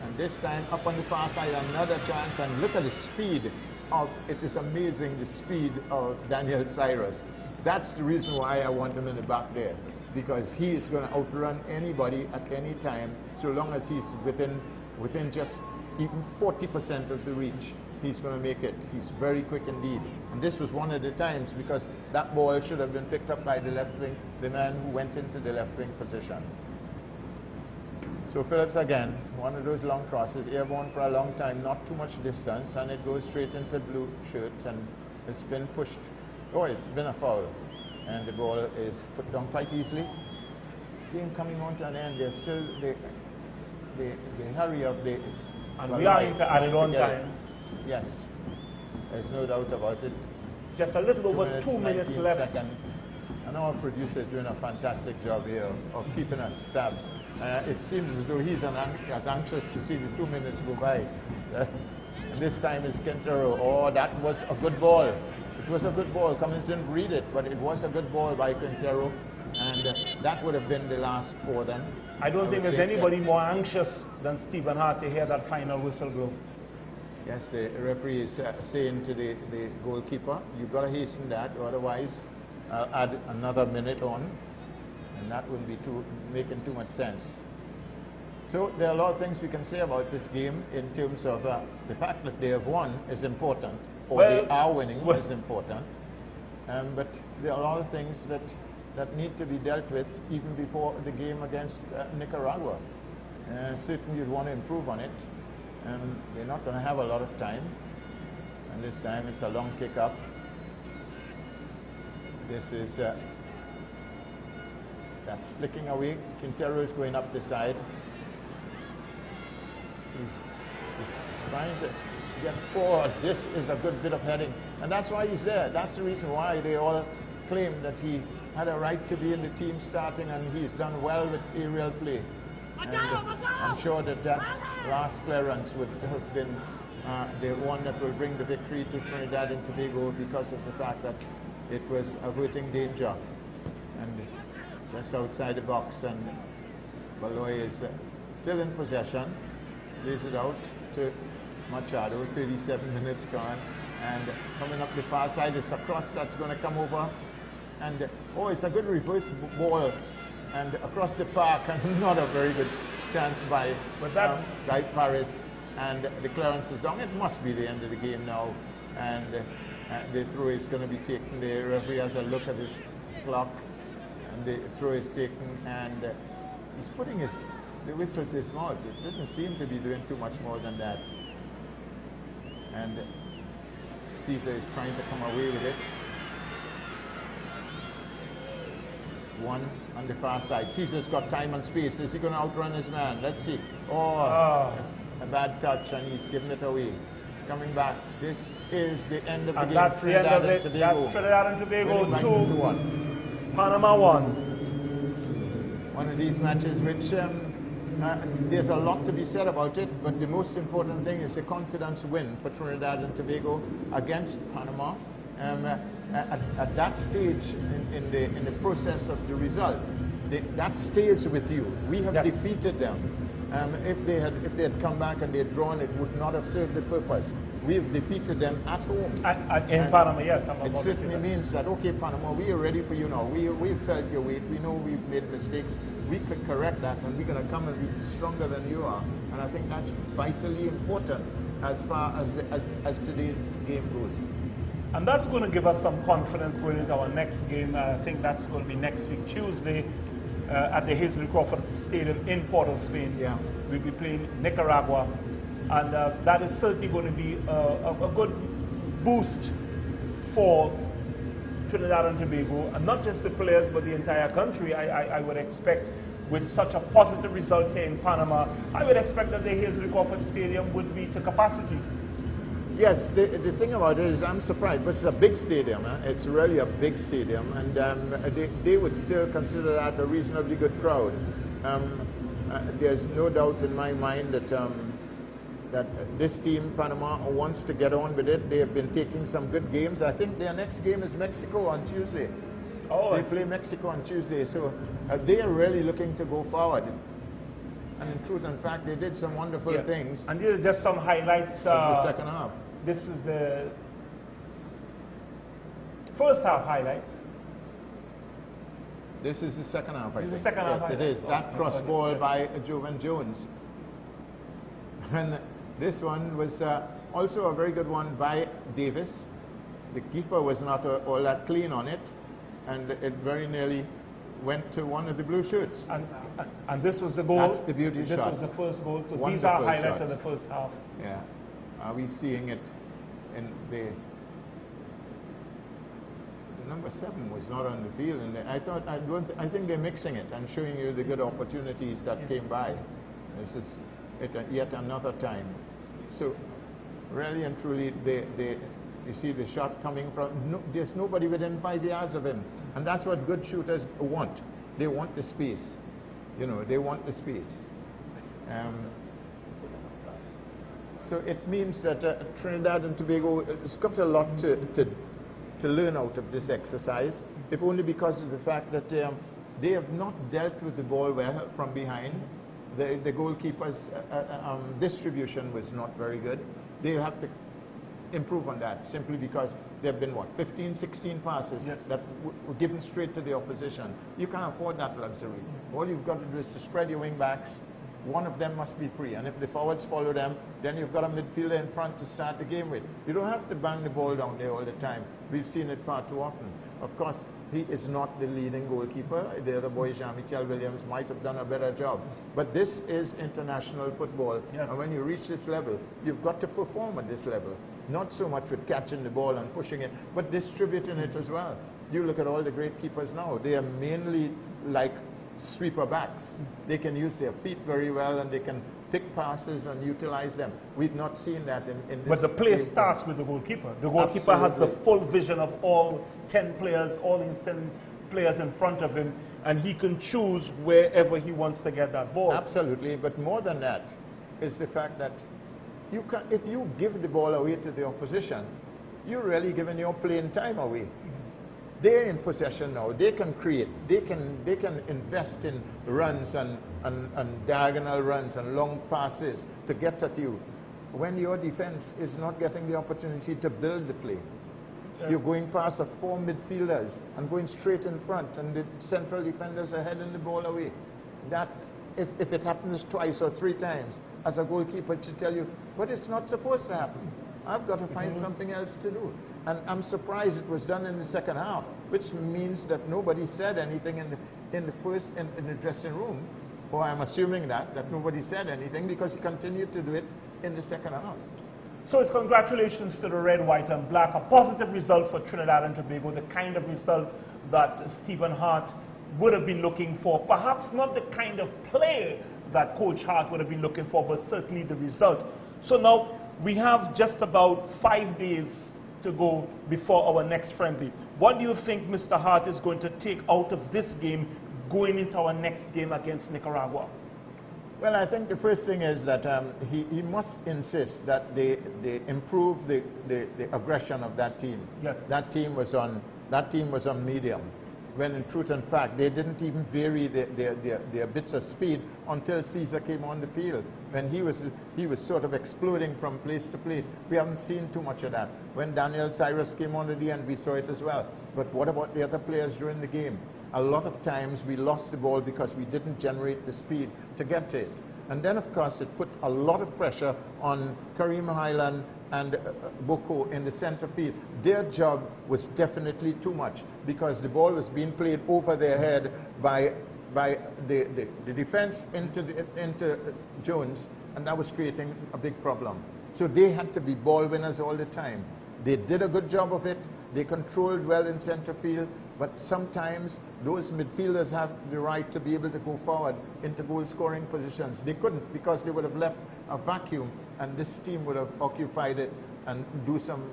and this time up on the far side, another chance, and look at the speed of, it is amazing the speed of Daniel Cyrus. That's the reason why I want him in the back there, because he is going to outrun anybody at any time, so long as he's within just even 40% of the reach. He's going to make it. He's very quick indeed. And this was one of the times, because that ball should have been picked up by the left wing, the man who went into the left wing position. So Phillips again, one of those long crosses, airborne for a long time, not too much distance, and it goes straight into blue shirt, and it's been pushed. Oh, it's been a foul. And the ball is put down quite easily. Game coming on to an end. There's still the hurry of the... And we are into added on time. Yes, there's no doubt about it. Just a little over 2 minutes left. Seconds. And our producer is doing a fantastic job here of keeping us tabs. It seems as though he's as anxious to see the 2 minutes go by. And this time is Quintero. Oh, that was a good ball. It was a good ball. Cummins didn't read it, but it was a good ball by Quintero. And that would have been the last for them. I don't think there's anybody more anxious than Stephen Hart to hear that final whistle blow. Yes, the referee is saying to the goalkeeper, you've got to hasten that, or otherwise I'll add another minute on, and that wouldn't be making too much sense. So there are a lot of things we can say about this game in terms of the fact that they have won is important, or they are winning is important, but there are a lot of things that need to be dealt with even before the game against Nicaragua. Certainly you'd want to improve on it. They're not going to have a lot of time, and this time it's a long kick up. This is that's flicking away. Quintero is going up the side. He's trying to get forward. This is a good bit of heading, and that's why he's there. That's the reason why they all claim that he had a right to be in the team starting, and he's done well with aerial play. And I'm sure that last clearance would have been the one that will bring the victory to Trinidad and Tobago, because of the fact that it was averting danger. And just outside the box, and Baloy is still in possession. Lays it out to Machado, 37 minutes gone. And coming up the far side, it's a cross that's going to come over. And oh, it's a good reverse ball. And across the park, and not a very good chance by Guy Paris, and the clearance is down. It must be the end of the game now, and the throw is going to be taken. The referee has a look at his clock, and the throw is taken, and he's putting the whistle to his mouth. It doesn't seem to be doing too much more than that. And Caesar is trying to come away with it. One on the far side. Caesar's got time and space. Is he going to outrun his man? Let's see. Oh, a bad touch, and he's giving it away. Coming back. This is the end of the game. That's the end of it. That's Trinidad and Tobago 2, Panama 1. One of these matches which there's a lot to be said about it, but the most important thing is the confidence win for Trinidad and Tobago against Panama. At that stage in the process of the result, that stays with you. We have defeated them. If they had come back and they had drawn, it would not have served the purpose. We have defeated them at home. In Panama, yes. It certainly means that, okay, Panama, we are ready for you now. We've felt your weight. We know we've made mistakes. We could correct that, and we're going to come and be stronger than you are. And I think that's vitally important as far as today's game goes. And that's going to give us some confidence going into our next game. I think that's going to be next week, Tuesday, at the Hazley Crawford Stadium in Port of Spain. Yeah. We'll be playing Nicaragua. And that is certainly going to be a good boost for Trinidad and Tobago. And not just the players, but the entire country. I would expect, with such a positive result here in Panama, I would expect that the Hazley Crawford Stadium would be to capacity. Yes, the thing about it is I'm surprised, but it's a big stadium. It's really a big stadium, and they would still consider that a reasonably good crowd. There's no doubt in my mind that that this team, Panama, wants to get on with it. They have been taking some good games. I think their next game is Mexico on Tuesday. Oh, they play Mexico on Tuesday, so they are really looking to go forward. And in truth and fact, they did some wonderful things. And these are just some highlights. Of the second half. This is the first half highlights. This is the second half, I think. The second half. Yes, it is. That cross ball by Jovan Jones. And this one was also a very good one by Davis. The keeper was not all that clean on it, and it very nearly went to one of the blue shirts. And this was the goal. That's the beauty shot. This was the first goal. So Wonderful these are highlights shot. of the first half. Yeah. Are we seeing it in the number 7 was not on the field, and I think they're mixing it and showing you the good opportunities that came by. This is yet another time. So really and truly, you see the shot coming from, there's nobody within 5 yards of him. And that's what good shooters want. They want the space. You know, they want the space. So it means that Trinidad and Tobago has got a lot to learn out of this exercise, if only because of the fact that they have not dealt with the ball well from behind. The goalkeeper's distribution was not very good. They'll have to improve on that, simply because there have been, 15, 16 passes that were given straight to the opposition. You can't afford that luxury. All you've got to do is to spread your wing backs. One of them must be free, and if the forwards follow them, then you've got a midfielder in front to start the game with. You don't have to bang the ball down there all the time. We've seen it far too often. Of course, he is not the leading goalkeeper. The other boy, Jean-Michel Williams, might have done a better job. But this is international football, and when you reach this level, you've got to perform at this level. Not so much with catching the ball and pushing it, but distributing it as well. You look at all the great keepers now. They are mainly like sweeper backs. They can use their feet very well, and they can pick passes and utilize them. We've not seen that in this. But the play starts with the goalkeeper. The goalkeeper has the full vision of all 10 players, all his 10 players in front of him, and he can choose wherever he wants to get that ball. Absolutely, but more than that is the fact that if you give the ball away to the opposition, you're really giving your playing time away. They're in possession now. They can create. They can invest in runs and diagonal runs and long passes to get at you, when your defense is not getting the opportunity to build the play. You're going past the 4 midfielders and going straight in front, and the central defenders are heading the ball away. That, if it happens twice or 3 times, as a goalkeeper, it should tell you, but it's not supposed to happen. I've got to find something else to do. And I'm surprised it was done in the second half, which means that nobody said anything in the dressing room, or I'm assuming that nobody said anything, because he continued to do it in the second half. So it's congratulations to the red, white, and black. A positive result for Trinidad and Tobago, the kind of result that Stephen Hart would have been looking for. Perhaps not the kind of play that Coach Hart would have been looking for, but certainly the result. So now we have just about 5 days to go before our next friendly. What do you think Mr. Hart is going to take out of this game going into our next game against Nicaragua? Well, I think the first thing is that he must insist that they improve the aggression of that team. Yes. That team was on medium, when in truth and fact they didn't even vary their bits of speed until Caesar came on the field. When he was sort of exploding from place to place. We haven't seen too much of that. When Daniel Cyrus came on at the end, we saw it as well. But what about the other players during the game? A lot of times we lost the ball because we didn't generate the speed to get to it. And then, of course, it put a lot of pressure on Kareem Highland and Boko in the center field. Their job was definitely too much, because the ball was being played over their head by the defense into Jones, and that was creating a big problem. So they had to be ball winners all the time. They did a good job of it. They controlled well in center field, but sometimes those midfielders have the right to be able to go forward into goal-scoring positions. They couldn't, because they would have left a vacuum, and this team would have occupied it and do some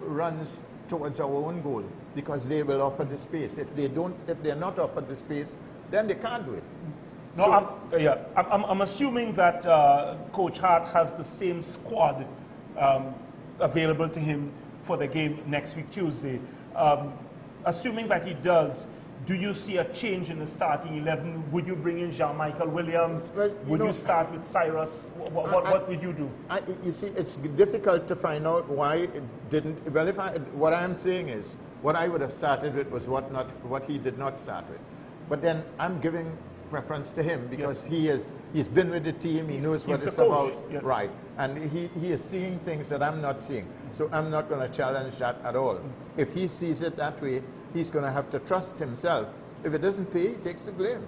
runs towards our own goal, because they will offer the space. If they're not offered the space, then they can't do it. No, I'm assuming that Coach Hart has the same squad available to him for the game next week, Tuesday. Assuming that he does, do you see a change in the starting 11? Would you bring in Jean-Michael Williams? Well, would you start with Cyrus? What would you do? You see, it's difficult to find out why it didn't. Well, what I'm saying is, what I would have started with was what he did not start with. But then I'm giving preference to him because he's been with the team, he knows what it's about, right? And he is seeing things that I'm not seeing. So I'm not going to challenge that at all. If he sees it that way, he's going to have to trust himself. If it doesn't pay, he takes the blame.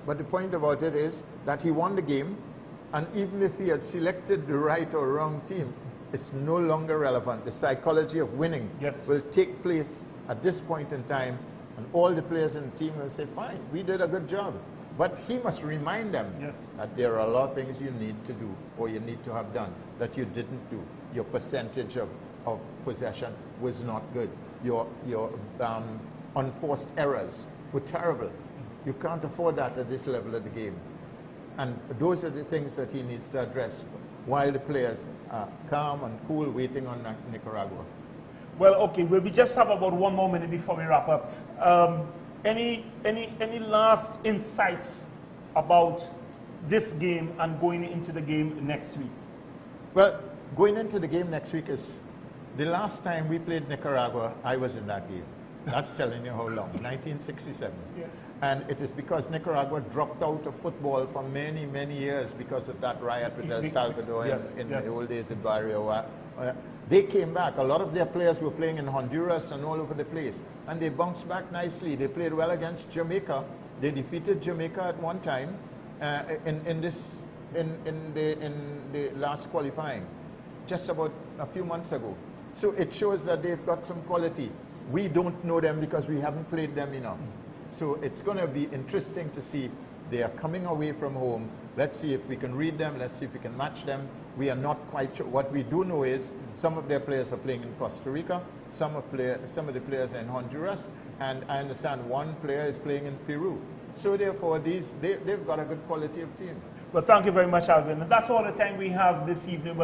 But the point about it is that he won the game, and even if he had selected the right or wrong team, it's no longer relevant. The psychology of winning will take place at this point in time, and all the players in the team will say, fine, we did a good job. But he must remind them that there are a lot of things you need to do or you need to have done that you didn't do. Your percentage of possession was not good. Your unforced errors were terrible. You can't afford that at this level of the game. And those are the things that he needs to address while the players are calm and cool waiting on Nicaragua. Well, okay, we just have about 1 more minute before we wrap up. Any last insights about this game and going into the game next week? Well, going into the game next week is the last time we played Nicaragua, I was in that game. That's telling you how long, 1967. Yes. And it is because Nicaragua dropped out of football for many, many years because of that riot with El Salvador in the old days in Barrio. They came back. A lot of their players were playing in Honduras and all over the place. And they bounced back nicely. They played well against Jamaica. They defeated Jamaica at one time in the last qualifying, just about a few months ago. So it shows that they've got some quality. We don't know them because we haven't played them enough. So it's going to be interesting to see. They are coming away from home. Let's see if we can read them. Let's see if we can match them. We are not quite sure. What we do know is some of their players are playing in Costa Rica. Some of the players are in Honduras. And I understand one player is playing in Peru. So therefore, they've got a good quality of team. Well, thank you very much, Alvin. And that's all the time we have this evening.